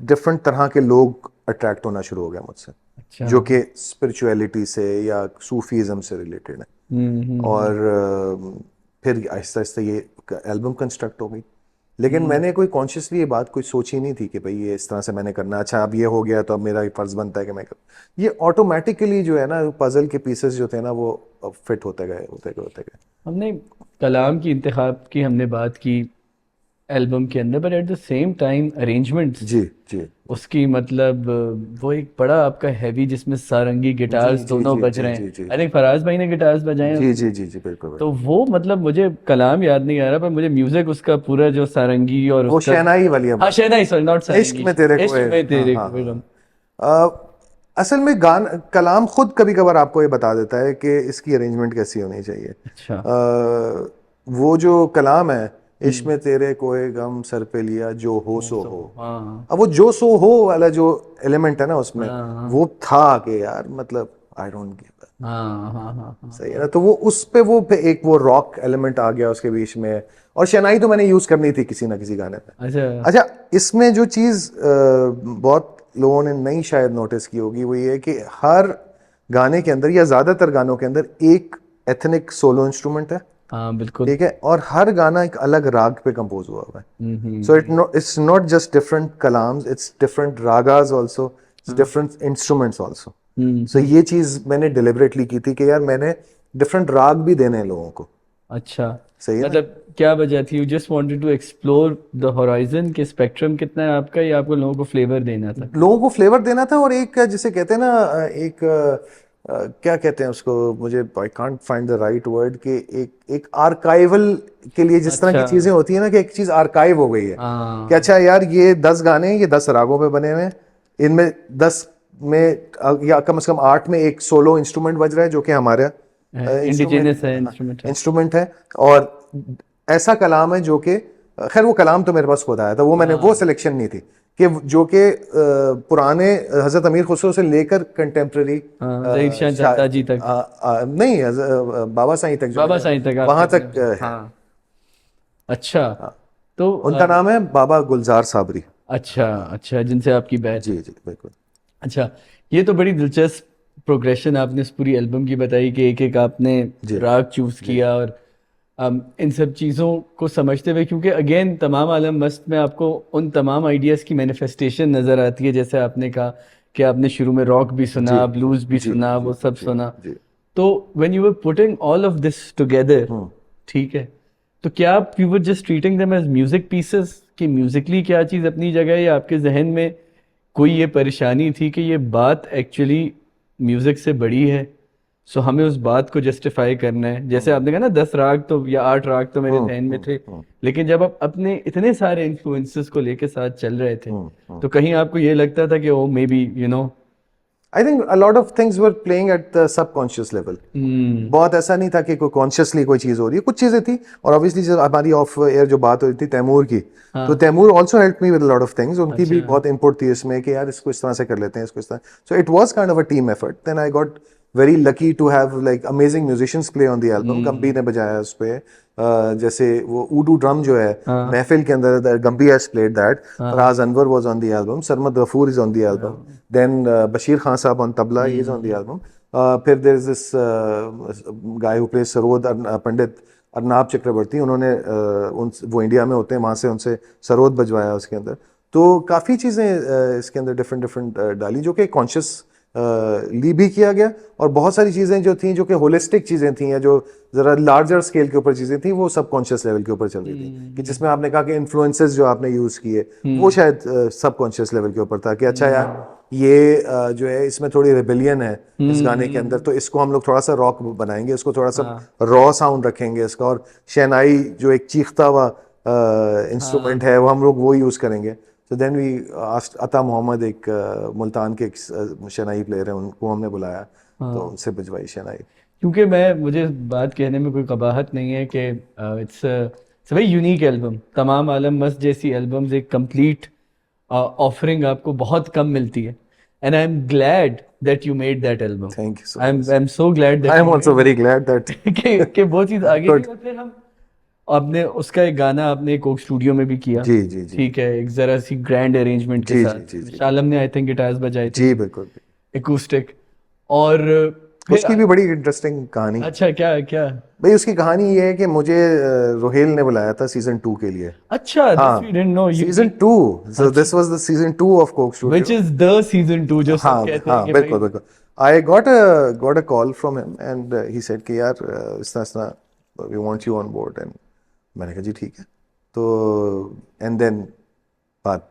डिफरेंट तरह के लोग अट्रैक्ट होना शुरू हो गया मुझसे, अच्छा। जो कि स्पिरिचुअलिटी से या सूफीज़म से रिलेटेड है। और फिर आहिस्ता आहिस्ता ये एल्बम कंस्ट्रक्ट हो गई, लेकिन मैंने कोई कॉन्शियसली ये बात कोई सोची नहीं थी कि भाई ये इस तरह से मैंने करना, अच्छा अब ये हो गया तो अब मेरा ये फर्ज बनता है कि मैं कर। ये ऑटोमेटिकली जो है ना पजल के पीसेस जो थे ना वो फिट होते गए होते गए होते गए। हमने कलाम की इंतखाब की हमने बात की एल्बम के अंदर, but at the same time arrangements जी जी उसकी, मतलब वो एक बड़ा आपका हैवी, जिसमें सारंगी गिटार्स जी, दोनों जी, बज जी, रहे जी, हैं। जी, आई थिंक फराज भाई ने गिटार्स बजाए हैं जी उसमें। जी जी जी बिल्कुल तो वो मतलब मुझे कलाम याद नहीं आ रहा, पर मुझे म्यूजिक उसका पूरा जो सारंगी और वो उसका, शहनाई वाली हाँ शहनाई, सॉरी नॉट इश्क सारंगी, में तेरे इश्क कोई, में तेरे हाँ, कोई गम। असल में गान कलाम खुद कभी कभार आपको ये बता देता है कि इसकी अरेंजमेंट कैसी होनी चाहिए। अच्छा। वो जो कलाम है, इश्क में तेरे कोई गम सर पे लिया जो हो सो हो, हाँ अब वो जो सो हो वाला जो एलिमेंट है ना उसमें, हाँ वो था कि यार मतलब आई डोंट गिव, हाँ हाँ हाँ हाँ। सही है ना। तो वो उस पे वो पे एक वो रॉक एलिमेंट आ गया उसके बीच में, और शहनाई तो मैंने यूज करनी थी किसी ना किसी गाने में। अच्छा। अच्छा इसमें जो चीज बहुत लोगों ने नहीं शायद नोटिस की होगी वो ये है कि हर गाने के अंदर या ज्यादातर गानों के अंदर एक एथनिक सोलो इंस्ट्रूमेंट है, हाँ बिल्कुल। ठीक है, और हर गाना एक अलग राग पे कंपोज हुआ हुआ है। So it's not just different kalams, it's different ragas also, it's different instruments also. So ये चीज मैंने डिलिबरेटली की थी कि यार मैंने डिफरेंट राग भी देने हैं लोगों को। अच्छा, सही है ना? मतलब क्या वजह थी? You just wanted to explore the horizon के स्पेक्ट्रम कितना है आपका, या आपको लोगों को फ्लेवर देना था? लोगों को फ्लेवर देना था, और एक जिसे कहते हैं ना, एक क्या कहते हैं उसको, मुझे I can't find the right word, कि एक आर्काइवल के लिए जिस तरह की अच्छा। चीजें होती है ना, कि एक चीज आर्काइव हो गई है हाँ। कि अच्छा यार ये 10 गाने हैं, ये 10 रागों पे बने हुए हैं, इनमें 10 में या कम से कम 8 में एक सोलो इंस्ट्रूमेंट बज रहा है जो कि हमारा इंडिजिनस है, इंस्ट्रूमेंट है। इंस्ट्रूमेंट है, और ऐसा कलाम है जो कि खैर वो कलाम तो मेरे पास खुद आया था, वो मैंने वो सिलेक्शन नहीं थी, कि जो कि पुराने हजरत अमीर खुसरो से लेकर कंटेम्प्रेरी ज़हीर शाह जत्ता जी तक, नहीं बाबा साईं तक जो बाबा है, साईं तक वहां आपके तक है। हाँ। अच्छा, तो उनका नाम है बाबा गुलजार साबरी। अच्छा अच्छा, जिनसे आपकी बैच। जी जी बिल्कुल। अच्छा, ये तो बड़ी दिलचस्प प्रोग्रेशन आपने इस पूरी एल्बम की बताई कि एक एक आपने जी राग चूज किया, और इन सब चीज़ों को समझते हुए, क्योंकि अगेन तमाम आलम मस्त में आपको उन तमाम आइडियाज़ की मैनिफेस्टेशन नज़र आती है, जैसे आपने कहा कि आपने शुरू में रॉक भी जी सुना, ब्लूज़ भी जी सुना, जी वो सब जी सुना। जी। तो when you were putting all of this together, ठीक है, तो क्या आप you were just treating them as music pieces, कि म्यूजिकली क्या चीज़ अपनी जगह है, या आपके जहन में कोई ये परेशानी थी कि ये बात एक्चुअली म्यूजिक से बड़ी है, सो हमें उस बात को जस्टिफाई करना है? जैसे आपने कहा ना 10 राग तो या 8 राग तो मेरे जहन में थे, लेकिन जब आप अपने इतने सारे इन्फ्लुएंसेस को लेके साथ चल रहे थे, तो कहीं आपको ये लगता था कि oh maybe you know? I think a lot of things were playing at the subconscious level. बहुत ऐसा नहीं था कि कोई कॉन्शियसली कोई चीज हो रही है, कुछ चीजें थी। और ऑब्वियसली जब हमारी ऑफ एयर जो बात हो रही थी तैमूर की, तो Taimur also help me with lot of things, उनकी भी बहुत इनपुट थी इसमें कि यार इसको इस तरह से कर लेते हैं, इसको इस तरह। So it was kind of a team effort. Then I got very lucky to have like amazing musicians play on the album. Gumby ने बजाया उस पे, जैसे वो उडू ड्रम जो है महफिल के अंदर, Gumby has played that. Faraz Anwar was on the album, Sarmad Ghafoor is on the album, then Bashir Khan Sahab on tabla, he is on the album. फिर there is this guy who plays sarod, Pandit Arnab Chakraborty, उन्होंने वो इंडिया में होते हैं, वहाँ से उनसे सरोद बजवाया उसके अंदर। तो काफ़ी चीज़ें इसके अंदर डिफरेंट डिफरेंट डाली, जो कि कॉन्शियस ली भी किया गया। और बहुत सारी चीज़ें जो थी, जो कि होलिस्टिक चीज़ें थी, या जो ज़रा लार्जर स्केल के ऊपर चीज़ें थी, वो सब कॉन्शियस लेवल के ऊपर चल रही थी। कि जिसमें आपने कहा कि इन्फ्लुएंसेस जो आपने यूज़ किए, वो शायद सब कॉन्शियस लेवल के ऊपर था, कि अच्छा यार ये जो है इसमें थोड़ी रिबेलियन है इस गाने के अंदर, तो इसको हम लोग थोड़ा सा रॉक बनाएंगे, इसको थोड़ा सा रॉ साउंड रखेंगे इसका, और शहनाई जो एक चीखता हुआ इंस्ट्रूमेंट है, वो हम लोग वो यूज़ करेंगे। तो देन वी आस्क्ड अता मोहम्मद, एक मुल्तान के एक शहनाई प्लेयर है, उनको हमने बुलाया, तो उनसे बजवाई शहनाई। क्योंकि मुझे बात कहने में कोई कबाहत नहीं है कि इट्स वेरी यूनिक एल्बम। तमाम आलम मस्त जैसी एल्बम्स एक कंप्लीट ऑफरिंग आपको बहुत कम मिलती है, and I am glad that you made that album. Thank you so I much. Am so glad that I am also very glad that कि वो चीज़ आगे थी। और फिर हम आपने उसका एक गाना आपने कोक स्टूडियो में भी किया, जी जी जी ठीक है, एक जरा सी ग्रैंड अरेंजमेंट के जी जी साथ। जी जी शालम ने आई थिंक गिटार्स बजाए थे, जी बिल्कुल। एकूस्टिक। और फिर उसकी भी बड़ी इंटरेस्टिंग कहानी। अच्छा, क्या क्या? भाई उसकी कहानी ये है कि मुझे रोहेल ने बुलाया था सीजन 2 के लिए। अच्छा, दिस वी हाँ, didn't know. You season 2, so this was the season 2 of Coke which Studio। Is the season 2 जो सब हाँ कहते हैं हाँ कि बिल्कुल भाई। बिल्कुल। I got a call from him and he said कि यार इस तरह we want you on board, and मैंने कहा जी ठीक है। तो एंड देन बात,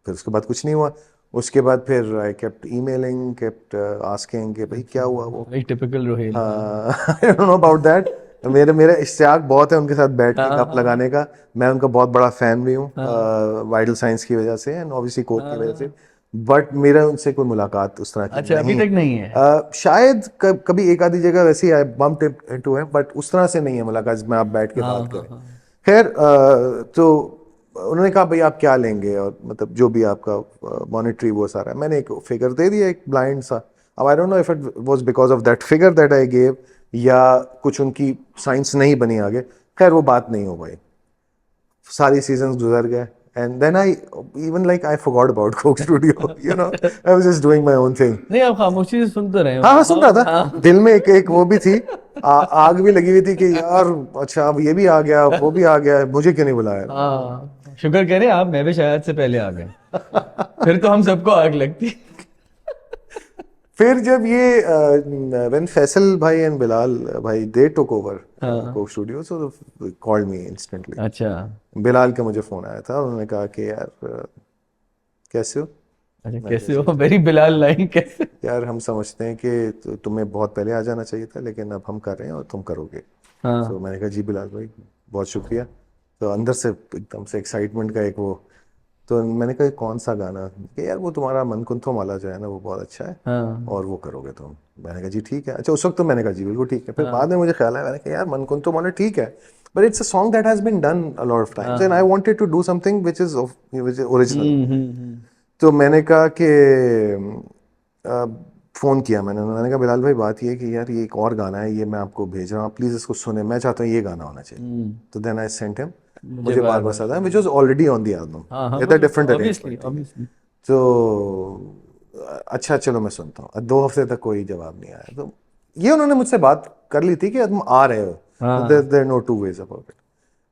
फिर उसके बाद कुछ नहीं हुआ। उसके बाद फिर I kept emailing, kept asking कि भाई क्या हुआ वो। एक typical Rohel. I don't know about that. मेरे मेरा इश्तियाक बहुत है उनके साथ बैठ के गप लगाने का। मैं उनका बहुत बड़ा फैन भी हूँ, वाइटल साइंस की वजह से एंड ऑब्वियसली कोक की वजह से। बट मेरा उनसे कोई मुलाकात उस तरह की अच्छा, अभी तक नहीं है? शायद कभी एक आधी जगह वैसे ही बम्प इनटू है, बट उस तरह से नहीं है मुलाकात जिसमें आप बैठ के बात करें। खैर तो उन्होंने कहा भाई आप क्या लेंगे, और मतलब जो भी आपका मॉनेटरी वो सारा। मैंने एक फिगर दे दिया, एक ब्लाइंड सा। अब I don't know if it was because of that figure that I gave, या कुछ उनकी साइंस नहीं बनी आगे। खैर वो बात नहीं हो पाई, सारी सीजन्स गुजर गए, and then I even like I forgot about Coke Studio, you know, I was just doing my own thing. नहीं, आप खामोशी से सुन तो रहे हो। हाँ हाँ सुन रहा था, दिल में एक वो भी थी, आग भी लगी हुई थी कि यार अच्छा अब ये भी आ गया, वो भी आ गया, मुझे क्यों नहीं बुलाया। हाँ, शुक्र करें आप मैं भी शायद से पहले आ गए, फिर तो हम सबको आग लगती। फिर जब ये व्हेन फैसल भाई एंड बिलाल भाई they took over Coke Studio, so called me instantly. अच्छा बिलाल का मुझे फोन आया था, उन्होंने कहा कि यार कैसे हो? अच्छा, कैसे हो? वेरी बिलाल लाइन कैसे? यार हम समझते हैं कि तुम्हें बहुत पहले आ जाना चाहिए था, लेकिन अब हम कर रहे हैं और तुम करोगे। हाँ तो मैंने कहा जी बिलाल भाई बहुत शुक्रिया। तो अंदर से एकदम से एक्साइटमेंट का एक वो, तो मैंने कहा कौन सा गाना? कि यार वो तुम्हारा मनकुंथो माला जो है ना वो बहुत अच्छा है हाँ और वो करोगे तुम। मैंने कहा जी ठीक है। अच्छा उस वक्त तो मैंने कहा जी बिल्कुल ठीक है। फिर हाँ बाद में मुझे ख्याल आया, मैंने कहा यार मनकुंथो माला ठीक है, but it's a song that has been done a lot of times and I wanted to do something which is original. Hmm. तो मैंने कहा कि फ़ोन किया मैंने कहा बिलाल भाई बात ये है कि यार ये एक और गाना है, ये मैं आपको भेज रहा हूँ, आप प्लीज़ इसको सुने, मैं चाहता हूँ ये गाना होना चाहिए। तो देन आई सेंट हिम, मुझे मुझे बार बार बार बार सदा which was already on the album हाँ हाँ, विद वो अ तो डिफरेंट ऑब्वियसली अरेंजमेंट। ऑब्वियसली। तो अच्छा चलो मैं सुनता हूँ। 2 हफ्ते तक कोई जवाब नहीं आया। तो ये उन्होंने मुझसे बात कर ली थी कि तुम आ रहे हो, हाँ there no two ways about it,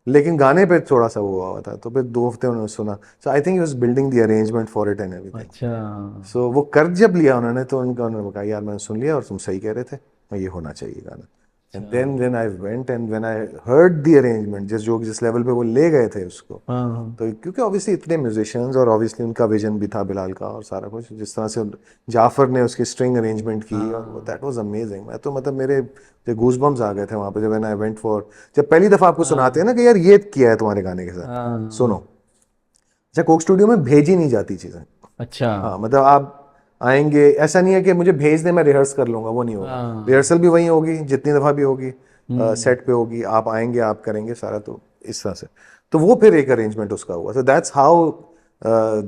लेकिन गाने पे थोड़ा सा वो हुआ था। तो फिर 2 हफ्ते उन्होंने सुना, so I think he was building the arrangement for it and everything. अच्छा सो वो कर जब लिया उन्होंने, तो उन्होंने कहा यार मैंने सुन लिया और तुम सही कह रहे थे और ये होना चाहिए गाना। एंड अच्छा then when I went and when I heard the arrangement, जिस लेवल पे वो ले गए थे उसको, हाँ हाँ तो क्योंकि ऑब्वियसली इतने म्यूजिशियंस और ऑब्वियसली उनका विजन भी था बिलाल का और सारा कुछ, जिस तरह से जाफर ने उसकी स्ट्रिंग अरेंजमेंट की और वो दैट वाज अमेजिंग। मैं तो मतलब मेरे गूज बम्स आ गए थे वहाँ पे जब आई वेंट फॉर, जब पहली दफ़ा आपको सुनाते हैं ना कि यार ये किया है तुम्हारे गाने के साथ, हाँ। सुनो। अच्छा कोक स्टूडियो में भेजी नहीं जाती चीज़ें। अच्छा हाँ मतलब आप आएंगे, ऐसा नहीं है कि मुझे भेज दे मैं रिहर्स कर लूंगा, वो नहीं होगा। हाँ रिहर्सल भी वहीं होगी जितनी दफ़ा भी होगी, सेट पे होगी, आप आएंगे आप करेंगे सारा, तो इस तरह से। तो वो फिर एक अरेंजमेंट उसका हुआ। so that's how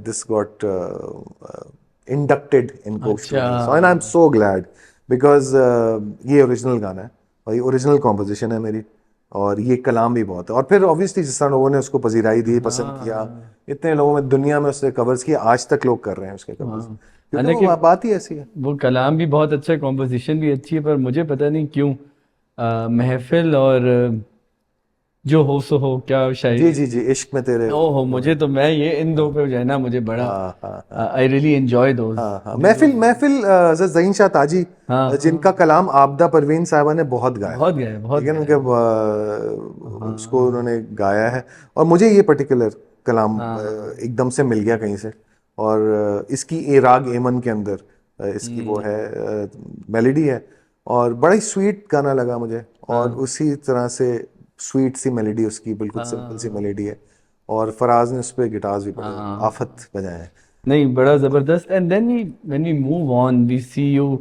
this got inducted in Coke अच्छा Studio. So and I'm so glad because ये ओरिजिनल गाना है और ये ओरिजिनल कॉम्पोजिशन है मेरी, और ये कलाम भी बहुत है। और फिर ऑब्वियसली जिस तरह लोगों ने उसको पजीराई दी, पसंद किया, इतने लोगों में दुनिया में उसने कवर्स किया, आज तक लोग कर रहे हैं उसके कवर्स, हाँ। क्योंकि हालांकि वो बात ही ऐसी है। वो कलाम भी बहुत अच्छा है, कॉम्पोजिशन भी अच्छी है, पर मुझे पता नहीं क्यों महफिल और जो हो सो हो, क्या जी शायरी जी जी, इश्क में तेरे ओहो, वो मुझे है। तो मैं ये इन दो पे जो है ना मुझे बड़ा हाँ हाँ हाँ आई रियली एंजॉय दोज हाँ हाँ। दीज। महफिल महफिल ज़हीन शाह ताजी, हाँ जिनका कलाम आपदा परवीन साहिबा ने बहुत गाया, बहुत गए बहुत ठीक है, गए। उनके उसको उन्होंने गाया है। और मुझे ये पर्टिकुलर कलाम हाँ एकदम से मिल गया कहीं से, और इसकी ए राग एमन के अंदर इसकी वो है मेलोडी है, और बड़ा ही स्वीट गाना लगा मुझे। और हाँ उसी तरह से स्वीट सी मेलोडी उसकी, बिल्कुल सिंपल सी हाँ मेलोडी है, और फराज ने उस पर गिटार्स भी बड़े हाँ। आफत बजाए हैं। नहीं, बड़ा जबरदस्त। And then we when we move on we see you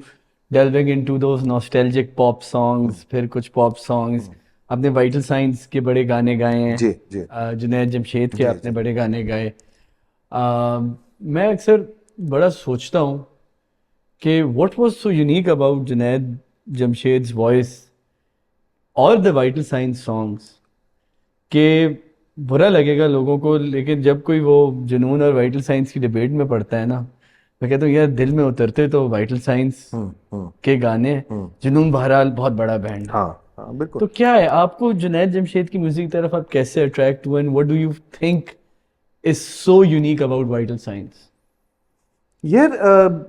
delving into those nostalgic pop songs, फिर कुछ पॉप सॉन्ग्स आपने वाइटल साइंस के बड़े गाने गाए हैं, जी जी जुनैद जमशेद के जी आपने जी। बड़े गाने गाए। मैं अक्सर बड़ा सोचता हूँ कि what was so unique about Junaid Jamshed's voice और द वाइटल साइंस सॉन्ग्स, कि बुरा लगेगा लोगों को, लेकिन जब कोई वो जुनून और वाइटल साइंस की डिबेट में पड़ता है ना, मैं कहता हूँ यार दिल में उतरते तो वाइटल साइंस हम्म। के गाने हैं। जुनून बहरहाल बहुत बड़ा बैंड है। हाँ हाँ बिल्कुल। तो क्या है आपको जुनैद जमशेद की म्यूजिक की तरफ आप कैसे अट्रैक्ट हुए, and what do you think is so unique about vital science? यार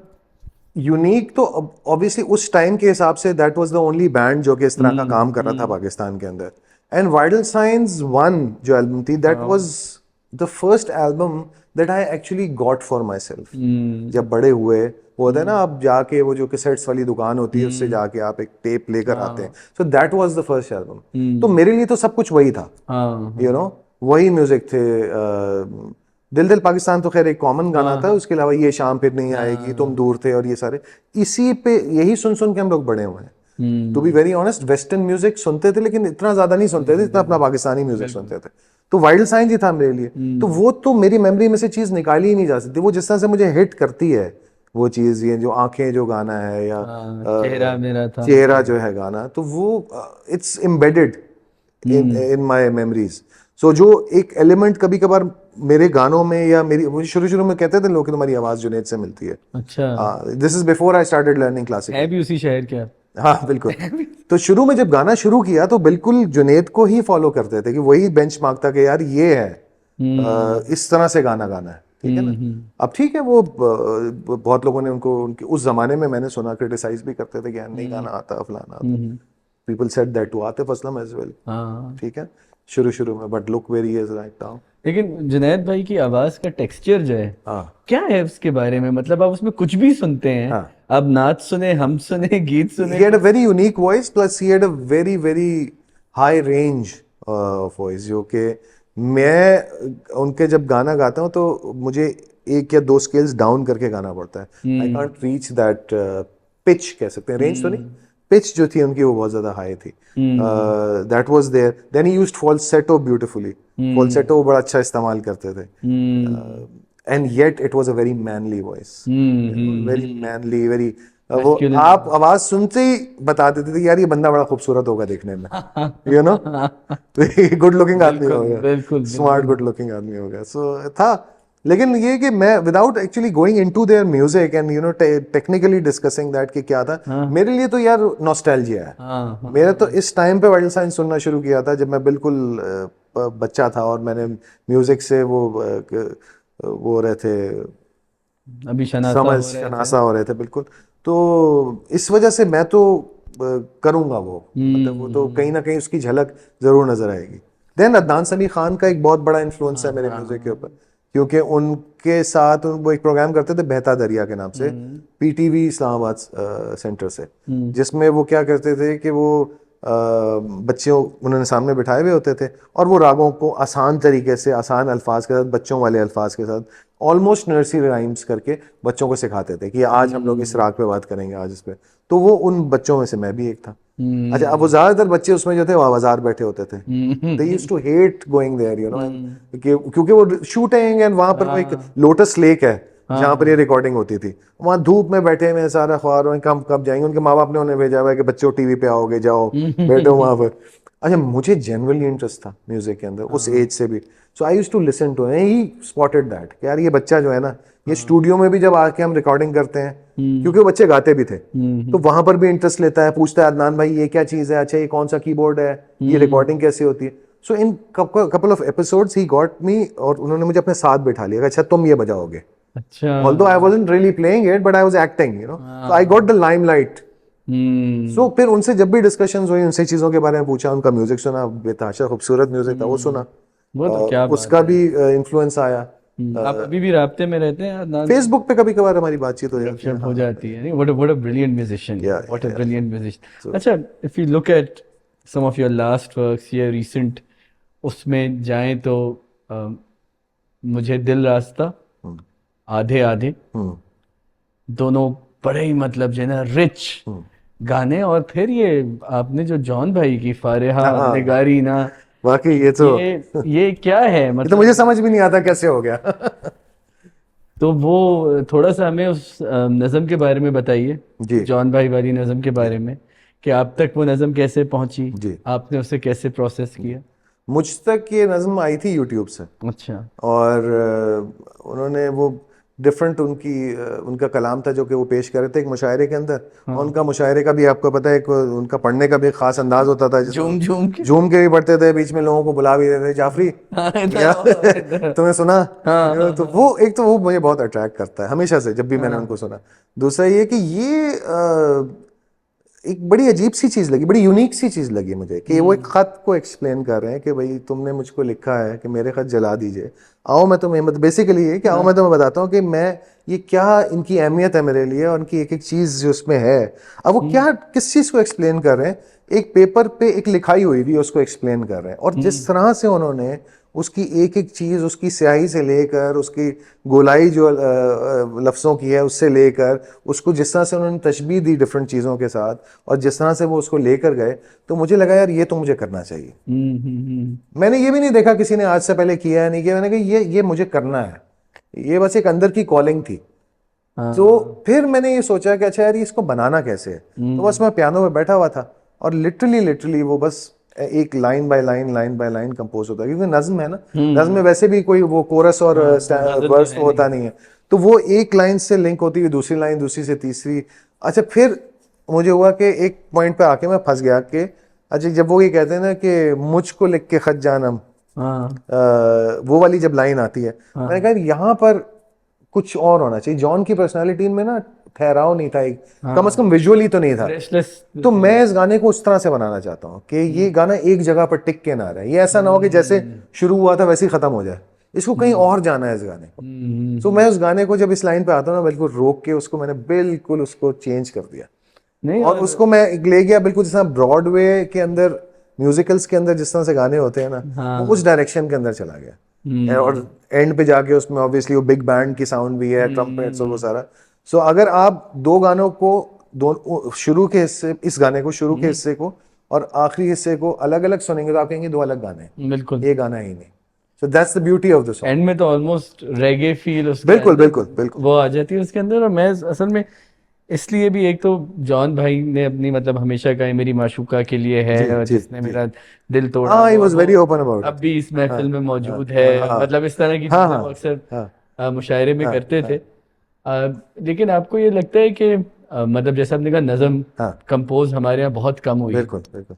यूनिक तो ऑब्वियसली उस टाइम के हिसाब say that was the only band जो कि इस तरह का काम कर रहा था पाकिस्तान के अंदर। एंड वाइटल साइंस वन जो एल्बम थी, that was the first album that I actually got for my self. जब बड़े हुए, वो होता है ना, आप जाके वो जो कैसेट्स वाली दुकान होती है उससे जाके आप एक टेप लेकर आते हैं, so that was the first album. तो मेरे लिए तो सब कुछ वही था, हाँ यू नो, वही म्यूजिक थे। दिल दिल पाकिस्तान तो खैर एक कॉमन गाना था, उसके अलावा ये शाम फिर नहीं आएगी, तुम दूर थे, और ये सारे इसी पे यही सुन सुन के हम लोग बड़े हुए हैं। To be very honest, western music सुनते थे लेकिन इतना ज्यादा नहीं सुनते थे जितना अपना पाकिस्तानी म्यूजिक सुनते थे। तो वाइल्ड साइंस ही था मेरे लिए। तो वो तो मेरी मेमोरी में से चीज निकाली ही नहीं जा सकती। वो जिस तरह से मुझे हिट करती है वो चीज, ये जो आंखें जो गाना है, या चेहरा मेरा था, चेहरा जो है गाना, तो वो it's embedded in my memories. So जो एक एलिमेंट कभी कभार मेरे गानों में, या मेरी, मुझे शुरू शुरू में कहते थे लोग कि तुम्हारी आवाज जुनैद से मिलती है। अच्छा this is before I started learning classical. है भी उसी शहर के आप? हाँ बिल्कुल। तो शुरू में जब गाना शुरू किया तो बिल्कुल जुनैद को ही फॉलो करते थे, कि वही बेंचमार्क था कि यार ये है, इस तरह से गाना गाना है। ठीक है ना। अब ठीक है, वो बहुत लोगों ने उनको उनके उस जमाने में मैंने सुना क्रिटिसाइज भी करते थे कि यार नहीं गाना आता, फलाना आता। People said that to Atif Aslam as well, हाँ। ठीक है, शुरू में, but look where he is right now. लेकिन जुनैद भाई की आवाज का टेक्सचर जो है, हाँ क्या है उसके बारे में? मतलब आप उसमें कुछ भी सुनते हैं, हाँ, आप नाच सुने, हम सुने, गीत सुने। he had a very unique voice, plus he had a very very high range voice, जो कि मैं उनके जब गाना गाता हूँ तो मुझे एक या दो स्केल्स डाउन करके गाना पड़ता है। I can't reach that pitch, कह सकते हैं, रेंज तो नहीं, पिच जो थी उनकी वो बहुत ज्यादा हाई थी। That was there. Then he used falsetto beautifully, falsetto वो बड़ा अच्छा इस्तेमाल करते थे। And yet it was a very manly voice, very manly, very वो आप आवाज सुनते ही बता देते थे यार ये बंदा बड़ा खूबसूरत होगा देखने में, यू नो, गुड लुकिंग आदमी होगा, बिल्कुल स्मार्ट गुड लुकिंग आदमी होगा। सो था, लेकिन ये कि मैं without actually going into their music and you know technically discussing that कि क्या था, मेरे लिए तो यार नॉस्टैल्जिया है। हाँ, मेरा तो इस टाइम पे वाइल्ड साइंस सुनना शुरू किया था जब मैं बिल्कुल बच्चा था, और मैंने म्यूजिक से वो हो रहे थे, अभी शनासा समझ हो रहे थे। शनासा हो रहे थे, बिल्कुल। तो इस वजह से मैं तो करूंगा वो, मतलब वो तो कहीं ना कहीं उसकी झलक जरूर नजर आएगी। देन अदनान समी खान का एक बहुत बड़ा इन्फ्लुएंस है मेरे म्यूजिक के ऊपर, क्योंकि उनके साथ वो एक प्रोग्राम करते थे बहता दरिया के नाम से, पीटीवी इस्लामाबाद सेंटर से, जिसमें वो क्या करते थे कि वो बच्चों उन्होंने सामने बिठाए हुए होते थे और वो रागों को आसान तरीके से, आसान अल्फाज के साथ, बच्चों वाले अल्फाज के साथ, ऑलमोस्ट नर्सरी राइम्स करके बच्चों को सिखाते थे कि आज हम लोग इस राग पे बात करेंगे, आज इस पे। तो वो उन बच्चों में से मैं भी एक था। अच्छा, अब वो ज्यादातर बच्चे उसमें जो थे वो आवाजार बैठे होते थे, they used to hate going there, you know, क्योंकि वो शूटिंग एंड वहां पर वो एक लोटस लेक है जहां पर ये रिकॉर्डिंग होती थी, वहां धूप में बैठे हुए सारा ख्वार कब कब जाएंगे, उनके माँ बाप ने उन्हें भेजा हुआ है कि बच्चों टीवी पे आओगे, जाओ बैठो वहां पर। अच्छा, मुझे जनरली इंटरेस्ट था म्यूजिक के अंदर उस एज से भी, so I used to listen to, he spotted that कि यार ये बच्चा जो है ना, ये स्टूडियो में भी जब आके हम रिकॉर्डिंग करते हैं, क्योंकि वो बच्चे गाते भी थे, तो वहां पर भी इंटरेस्ट लेता है, पूछता है अदनान भाई ये क्या चीज है, अच्छा ये कौन सा कीबोर्ड है, ये रिकॉर्डिंग कैसे होती है। So in couple of episodes he got me, और उन्होंने मुझे अपने साथ बैठा लिया, अच्छा तुम ये बजाओगे। अच्छा। Although I wasn't really playing it, but I was acting, you know. So I got the limelight. So फिर उनसे जब भी डिस्कशंस हुई, उनसे चीजों के बारे में पूछा, उनका म्यूजिक सुना, बेताशा खूबसूरत म्यूजिक था, वो सुना, वो तो क्या बात उसका भी इन्फ्लुएंस आया। आप अभी भी राब्ते में रहते हैं अदनान? फेसबुक पे कभी कभार हमारी बातचीत हो जाती है। हो जाती है। What a brilliant musician, Yeah, what a brilliant musician. अच्छा, if you look at some of your last works या रीसेंट, उसमें जाएं तो मुझे दिल रास्ता, आधे आधे, दोनों बड़े ही मतलब जो है ना रिच गाने, और फिर ये आपने जो जॉन भाई की फारिहा निगारी ना, वाकई ये तो ये क्या है ये तो मतलब? मुझे समझ भी नहीं आता कैसे हो गया। तो वो थोड़ा सा हमें उस नज़म के बारे में बताइए, जी जॉन भाई वाली नज़म के बारे में, कि आप तक वो नज़म कैसे पहुंची, जी, आपने उसे कैसे प्रोसेस किया? मुझ तक ये नज़म आई थी यूट्यूब से, अच्छा। और उन्होंने वो डिफरेंट उनका कलाम था जो कि वो पेश कर रहे थे एक मुशायरे के अंदर। और उनका मुशायरे का भी आपको पता है, उनका पढ़ने का भी एक खास अंदाज होता था, झूम झूम के झूम के भी पढ़ते थे, बीच में लोगों को बुला भी देते थे, जाफरी तुम्हें सुना। तो वो एक तो वो मुझे बहुत अट्रैक्ट करता है हमेशा से, जब भी मैंने उनको सुना। दूसरा ये कि ये एक बड़ी अजीब सी चीज़ लगी, बड़ी यूनिक सी चीज़ लगी मुझे, कि वो एक ख़त को एक्सप्लेन कर रहे हैं कि भाई तुमने मुझको लिखा है कि मेरे ख़त जला दीजिए, आओ मैं तुम्हें, मतलब बेसिकली ये कि आओ मैं तुम्हें बताता हूँ कि मैं ये क्या, इनकी अहमियत है मेरे लिए, और इनकी एक एक चीज़ जो उसमें है। अब वो क्या, किस चीज़ को एक्सप्लेन कर रहे हैं, एक पेपर पे एक लिखाई हुई थी उसको एक्सप्लेन कर रहे हैं, और जिस तरह से उन्होंने उसकी एक एक चीज़, उसकी स्याही से लेकर उसकी गोलाई जो लफ्ज़ों की है उससे लेकर उसको, जिस तरह से उन्होंने तशबीह दी डिफरेंट चीज़ों के साथ, और जिस तरह से वो उसको लेकर गए, तो मुझे लगा यार ये तो मुझे करना चाहिए। मैंने ये भी नहीं देखा किसी ने आज से पहले किया है नहीं किया, मैंने कहा ये मुझे करना है, ये बस एक अंदर की कॉलिंग थी। तो फिर मैंने ये सोचा कि अच्छा यार इसको बनाना कैसे है। तो बस मैं पियानो पे बैठा हुआ था, और लिटरली वो बस एक लाइन बाय लाइन कंपोज होता है, क्योंकि नज्म है ना, नज्म में वैसे भी कोई वो कोरस और वर्स तो होता नहीं है, तो वो एक लाइन से लिंक होती है दूसरी लाइन, दूसरी से तीसरी। अच्छा, फिर मुझे हुआ कि एक पॉइंट पे आके मैं फंस गया कि अच्छा, जब वो ये कहते हैं ना कि मुझको लिख के खत जानम हाँ वो वाली जब लाइन आती है, मैंने कहा यहाँ पर कुछ और होना चाहिए। जॉन की पर्सनालिटी में ना ठहराव नहीं था, एक कम से कम विजुअली तो नहीं था। फ्रेशनेस। तो मैं इस गाने को उस तरह से बनाना चाहता हूँ कि ये गाना एक जगह पर टिक के ना रहे, ये ऐसा ना हो कि जैसे शुरू हुआ था वैसे ही खत्म हो जाए, इसको कहीं और जाना है इस गाने को। तो मैं उस गाने को जब इस लाइन पे आता हूँ ना, बिल्कुल रोक के उसको मैंने बिल्कुल उसको चेंज कर दिया, नहीं और उसको मैं ले गया बिल्कुल जिस तरह ब्रॉडवे के अंदर म्यूजिकल्स के अंदर जिस तरह से गाने होते हैं ना, वो उस डायरेक्शन के अंदर चला गया। और एंड पे जाके उसमें ऑब्वियसली वो बिग बैंड की साउंड भी है, ट्रम्पेट्स और वो सारा। सो अगर आप दो गानों को, दो शुरू के हिस्से, इस गाने को शुरू के हिस्से को और आखिरी हिस्से को अलग अलग सुनेंगे तो आप कहेंगे दो अलग गाने हैं, बिल्कुल। ये गाना ही नहीं। So that's the beauty of the song. And में तो ऑलमोस्ट रेगे फील उसके बिल्कुल अंदर बिल्कुल बिल्कुल। वो आ जाती है उसके अंदर। और मैं असल में इसलिए भी, एक तो जॉन भाई ने अपनी मतलब हमेशा कहा मेरी माशूका के लिए है, जी और जी जिसने जी। मेरा दिल तोड़ा, हाँ, ही वो वाज वेरी ओपन अबाउट अब इट। भी इस हाँ महफिल में हाँ मौजूद है। हाँ मतलब इस तरह की हाँ चीजें हाँ वो अक्सर हाँ मुशायरे में हाँ करते हाँ थे। लेकिन आपको ये लगता है कि मतलब जैसे आपने कहा नज़म हाँ, कंपोज हमारे यहाँ बहुत कम हुई है, बिल्कुल बिल्कुल।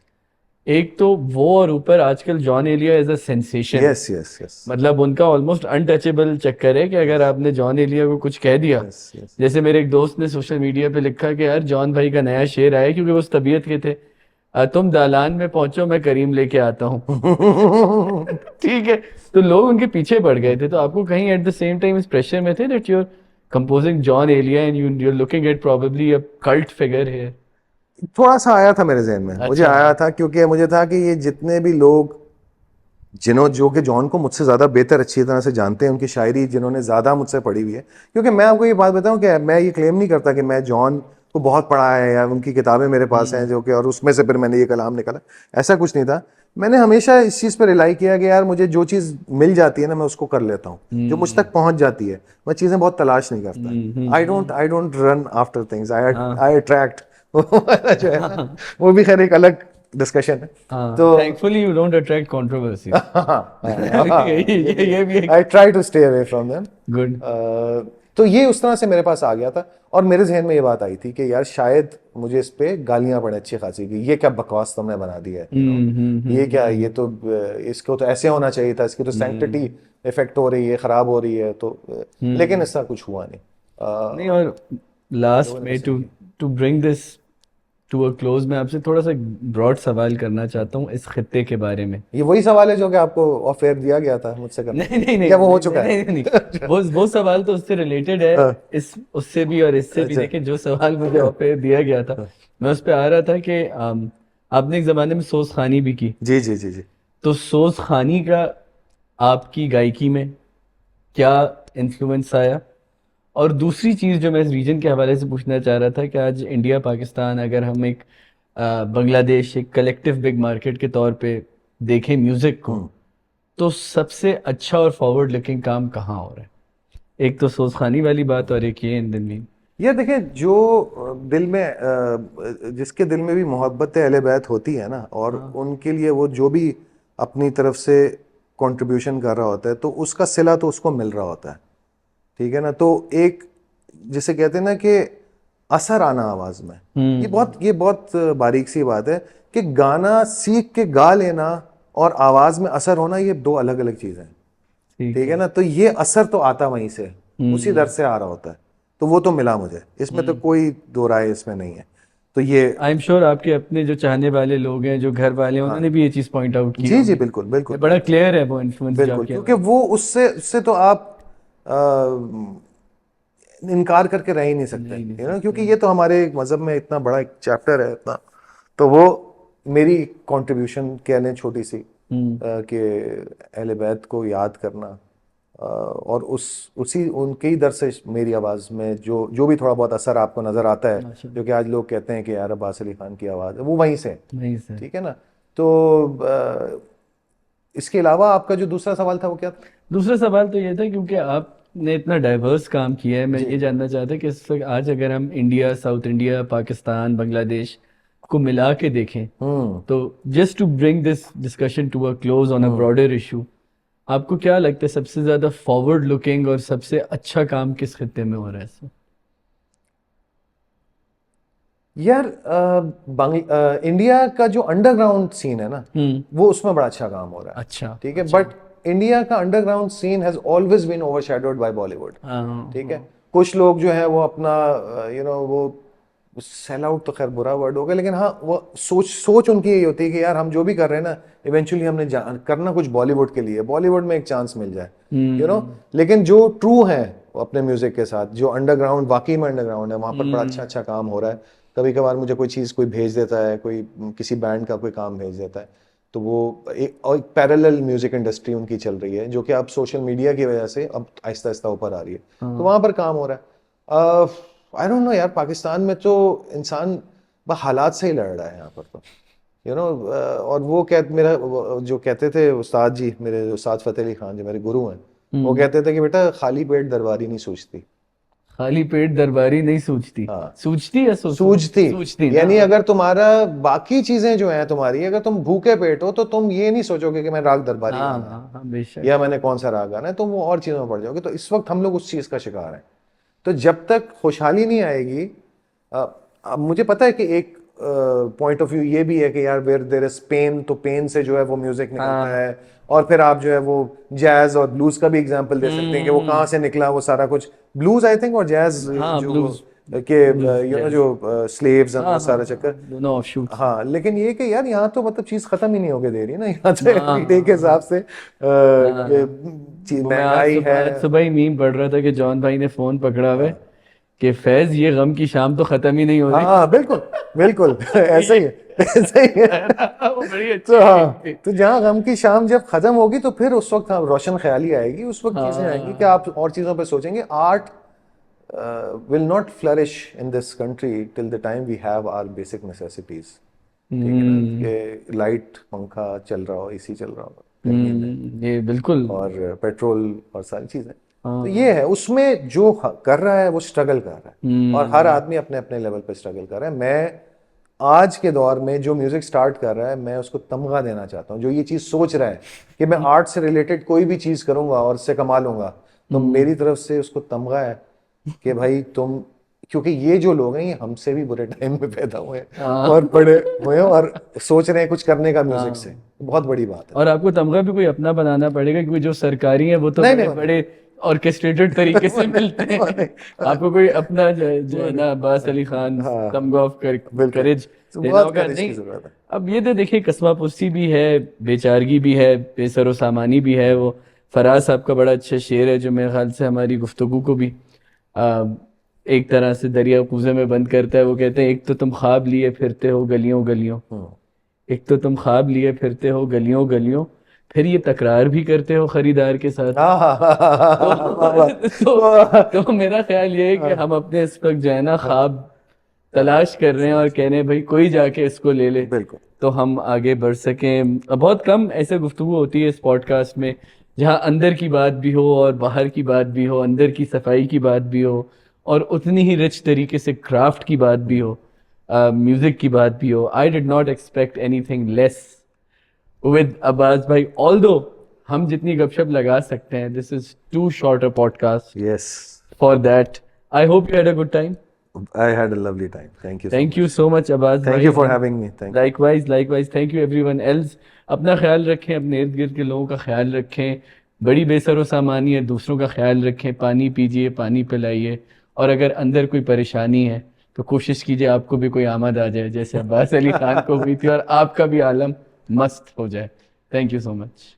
एक तो वो, और ऊपर आजकल Jaun Elia as a sensation है। यस यस यस मतलब उनका ऑलमोस्ट अनटचेबल चक्कर है कि अगर आपने जॉन एलिया को कुछ कह दिया, यस यस। जैसे मेरे एक दोस्त ने सोशल मीडिया पे लिखा कि यार जॉन भाई का नया शेर आया, क्योंकि वो उस तबीयत के थे, तुम दालान में पहुंचो मैं करीम लेके आता हूँ। ठीक है, तो लोग उनके पीछे पड़ गए थे। तो आपको कहीं एट द सेम टाइम इस प्रेशर में थे that you are composing Jaun Elia and you looking at probably a cult figure है? थोड़ा सा आया था मेरे जहन में, मुझे अच्छा। आया था, क्योंकि मुझे था कि ये जितने भी लोग जो कि जॉन को मुझसे ज़्यादा बेहतर अच्छी तरह से जानते हैं, उनकी शायरी जिन्होंने ज़्यादा मुझसे पढ़ी हुई है, क्योंकि मैं आपको ये बात बताऊं कि मैं ये क्लेम नहीं करता कि मैं जॉन को बहुत पढ़ा है या उनकी किताबें मेरे पास हैं जो कि, और उसमें से फिर मैंने ये कलाम निकाला, ऐसा कुछ नहीं था। मैंने हमेशा इस चीज़ पर रिलाई किया कि यार मुझे जो चीज़ मिल जाती है ना, मैं उसको कर लेता हूँ, जो मुझ तक पहुँच जाती है। मैं चीज़ें बहुत तलाश नहीं करता। I don't run after things, I attract. जो है ना, वो भी खैर एक अलग डिस्कशन है। हाँ, तो thankfully you don't attract controversy. ये भी एक I try to stay away from them. Good. तो ये उस तरह से मेरे पास आ गया था, और मेरे जहन में ये बात आई थी कि यार शायद मुझे इस पे गालियां पड़े अच्छी खासी की, ये क्या बकवास तुमने बना दिया है, ये क्या, ये तो इसको तो ऐसे होना चाहिए था, इसकी तो सैंक्टिटी इफेक्ट हो रही है, खराब हो रही है। तो लेकिन ऐसा कुछ हुआ नहीं। नहीं, और लास्ट लोगों ने में पसंद टू किया। To bring this to a close, मैं आपसे थोड़ा सा ब्रॉड सवाल करना चाहता हूँ इस खित्ते के बारे में। ये वही सवाल है जो कि आपको ऑफर दिया गया था मुझसे करने नहीं के नहीं लिए, नहीं या वो हो नहीं चुका नहीं है? नहीं, नहीं। वो सवाल तो उससे रिलेटेड है, हाँ, इस उससे भी और इससे भी। अच्छा। लेकिन जो सवाल मुझे ऑफर दिया गया था, मैं उस पे आ रहा था कि आपने एक जमाने में सोज खानी भी की, जी जी जी जी। तो सोज खानी का आपकी गायकी में क्या इन्फ्लुएंस आया? और दूसरी चीज़ जो मैं इस रीजन के हवाले से पूछना चाह रहा था कि आज इंडिया पाकिस्तान, अगर हम एक बांग्लादेश, एक कलेक्टिव बिग मार्केट के तौर पे देखें म्यूजिक को, तो सबसे अच्छा और फॉरवर्ड लुकिंग काम कहाँ हो रहा है? एक तो सोजखानी वाली बात, और एक ये इन दिन में। ये देखें, जो दिल में जिसके दिल में भी मोहब्बत अहले बैत होती है ना, और उनके लिए वो जो भी अपनी तरफ से कंट्रीब्यूशन कर रहा होता है, तो उसका सिला तो उसको मिल रहा होता है। ठीक है ना? तो एक जिसे कहते हैं ना कि असर आना आवाज में, ये बहुत बारीक सी बात है कि गाना सीख के गा लेना और आवाज में असर होना, ये दो अलग अलग चीजें हैं। ठीक ठीक है है। ना? तो ये असर तो आता वहीं से, उसी दर से आ रहा होता है। तो वो तो मिला मुझे, इसमें तो कोई दो राय इसमें नहीं है। तो ये, आई एम श्योर आपके अपने जो चाहने वाले लोग हैं, जो घर वाले हैं, उन्होंने भी ये चीज़ पॉइंट आउट की जी जी, होगी। बिल्कुल बिल्कुल बड़ा क्लियर है वो इन्फ्लुएंस जो बिल्कुल, आपके क्योंकि हवाले। वो उससे उससे तो आप इनकार करके रह ही नहीं सकते, नहीं, नहीं क्योंकि सकते। ये तो हमारे मजहब में इतना बड़ा एक चैप्टर है इतना। तो वो मेरी कंट्रीब्यूशन कह लें छोटी सी, कि अहले बैत को याद करना, और उसी उनके ही दर से मेरी आवाज़ में जो जो भी थोड़ा बहुत असर आपको नज़र आता है, जो कि आज लोग कहते हैं कि यार अब्बास अली खान की आवाज़ है, वो वहीं से है। नहीं सर। ठीक है ना? तो इसके अलावा आपका जो दूसरा सवाल था वो क्या था? दूसरा सवाल तो ये था, क्योंकि आपने इतना डाइवर्स काम किया है, मैं जी। ये जानना चाहता कि इस वक्त आज अगर हम India, South India, Pakistan, Bangladesh को मिला के देखें, तो just to bring this discussion to a close on a broader issue, आपको क्या लगता है सबसे ज़्यादा फॉरवर्ड लुकिंग और सबसे अच्छा काम किस खित्ते में हो रहा है? यार इंडिया का जो अंडरग्राउंड सीन है ना, वो उसमें बड़ा अच्छा काम हो रहा है। अच्छा, ठीक है, बट इंडिया का underground scene has always been overshadowed by Bollywood. ठीक है, कुछ लोग जो है वो अपना वो सेल आउट तो खैर बुरा वर्ड होगा, लेकिन हाँ वो सोच उनकी यही होती है कि यार हम जो भी कर रहे हैं ना, इवेंचुअली हमने करना कुछ बॉलीवुड के लिए, बॉलीवुड में एक चांस मिल जाए, लेकिन जो ट्रू है अपने म्यूजिक के साथ, जो अंडरग्राउंड वाकई में अंडरग्राउंड है, वहां पर बड़ा अच्छा अच्छा काम हो रहा है। कभी कभार मुझे कोई चीज़ कोई भेज देता है, कोई किसी बैंड का कोई काम भेज देता है, तो वो एक पैरेलल म्यूजिक इंडस्ट्री उनकी चल रही है, जो कि अब सोशल मीडिया की वजह से अब आहिस्ता आहिस्ता ऊपर आ रही है, तो वहां पर काम हो रहा है। आई डोंट नो यार, पाकिस्तान में तो इंसान हालात से ही लड़ रहा है यहाँ पर, तो और वो मेरा जो कहते थे उस्ताद जी, मेरे उस्ताद फतेह अली खान जो मेरे गुरु हैं, वो कहते थे कि बेटा खाली पेट दरबारी नहीं सूझती। खाली पेट दरबारी नहीं सूझती। हाँ, सूझती या सूझती यानी अगर तुम्हारा बाकी चीजें जो हैं तुम्हारी, अगर तुम भूखे पेट हो तो तुम ये नहीं सोचोगे कि मैं राग दरबारी गाना है बेशक, या मैंने कौन सा राग गाना है, तुम वो और चीजों में पड़ जाओगे। तो इस वक्त हम लोग उस चीज का शिकार हैं। तो जब तक खुशहाली नहीं आएगी, अब मुझे पता है कि एक पॉइंट ऑफ व्यू ये भी है कि यार वेयर देयर इज पेन, तो पेन से जो है वो म्यूजिक निकलता है, और फिर आप जो है वो जैज और ब्लूज का भी एग्जांपल दे सकते हैं कि वो कहाँ से निकला वो सारा कुछ। ब्लूज आई थिंक और जैज जो के जो स्लेव्स हैं, सारा चक्कर दोनों ऑफशूट्स। हाँ, लेकिन ये कि यार यहाँ तो मतलब चीज खत्म ही नहीं होके दे रही ना, यहाँ तो everyday के हिसाब से महंगाई है। सुबह ही मीम पढ़ रहा था कि जॉन भाई ने फोन पकड़ा हुआ है कि फैज ये गम की शाम तो खत्म ही नहीं हो रही। हाँ बिल्कुल बिल्कुल ऐसे ही है, ऐसे ही है। वो बड़ी अच्छी तो हाँ, तो जहाँ गम की शाम जब खत्म होगी तो फिर उस वक्त रोशन ख्याली आएगी, उस वक्त चीजें आएंगी कि आप और चीजों पे सोचेंगे। Art will not flourish in this country till the time we have our basic necessities. ठीक है ना, कि लाइट पंखा चल रहा हो, एसी चल रहा हो गर्मी में, ये बिल्कुल, और पेट्रोल और सारी चीजें। तो ये है, उसमें जो कर रहा है वो स्ट्रगल कर रहा है, और हर आदमी अपने अपने लेवल पे स्ट्रगल कर रहा है। मैं आज के दौर में जो म्यूजिक स्टार्ट कर रहा है, मैं उसको तमगा देना चाहता हूँ। जो ये चीज सोच रहा है कि मैं आर्ट से रिलेटेड कोई भी चीज करूंगा और उससे कमा लूंगा, तो मेरी तरफ से उसको तमगा है कि भाई तुम, क्योंकि ये जो लोग हैं ये हमसे भी बुरे टाइम में पैदा हुए हैं और बड़े हुए हैं और सोच रहे हैं कुछ करने का म्यूजिक से, बहुत बड़ी बात है। और आपको तमगा भी कोई अपना बनाना पड़ेगा, क्योंकि जो सरकारी है वो तो बड़े ऑर्केस्ट्रेटेड तरीके से मिलते हैं। आपको कोई अपना जो है ना अब्बास अली खान तमगा ऑफ करेज देना होगा। नहीं, अब ये तो देखिए कसमापुस्ती भी है, बेचारगी भी है, बेसरो सामानी भी है। वो फराज साहब का बड़ा अच्छा शेर है जो मेरे ख्याल से हमारी गुफ्तगू को भी एक तरह से दरिया कूजे में बंद करता है। वो कहते हैं, एक तो तुम ख्वाब लिए फिरते हो गलियों गलियों, एक तो तुम ख्वाब लिए फिरते हो गलियों गलियों, फिर ये तकरार भी करते हो खरीदार के साथ। तो मेरा ख्याल ये है कि हम अपने इस वक्त जो है ना ख्वाब तलाश कर रहे हैं और कह रहे हैं भाई कोई जाके इसको ले ले, तो हम आगे बढ़ सकें। बहुत कम ऐसे गुफ्तगू होती है इस पॉडकास्ट में जहाँ अंदर की बात भी हो और बाहर की बात भी हो, अंदर की सफाई की बात भी हो और उतनी ही रिच तरीके से क्राफ्ट की बात भी हो, म्यूजिक की बात भी हो। I did not expect anything less with Abbas भाई, ऑल्दो हम जितनी गपशप लगा सकते हैं, this is too short a podcast for that. I hope you had a good time. I had a lovely time. Thank you. Thank you so much, Abbas. Thank you for having me. Thank you. Likewise. Thank you everyone else. अपना ख्याल रखें, अपने इर्द गिर्द के लोगों का ख्याल रखें। बड़ी बेसरो सामानी है, दूसरों का ख्याल रखें। पानी पीजिए, पानी पिलाइए, और अगर अंदर कोई परेशानी है तो कोशिश कीजिए आपको भी कोई आमद आ जाए, जैसे अब्बास अली खान को हुई थी, और आपका भी आलम मस्त हो जाए। Thank you so much.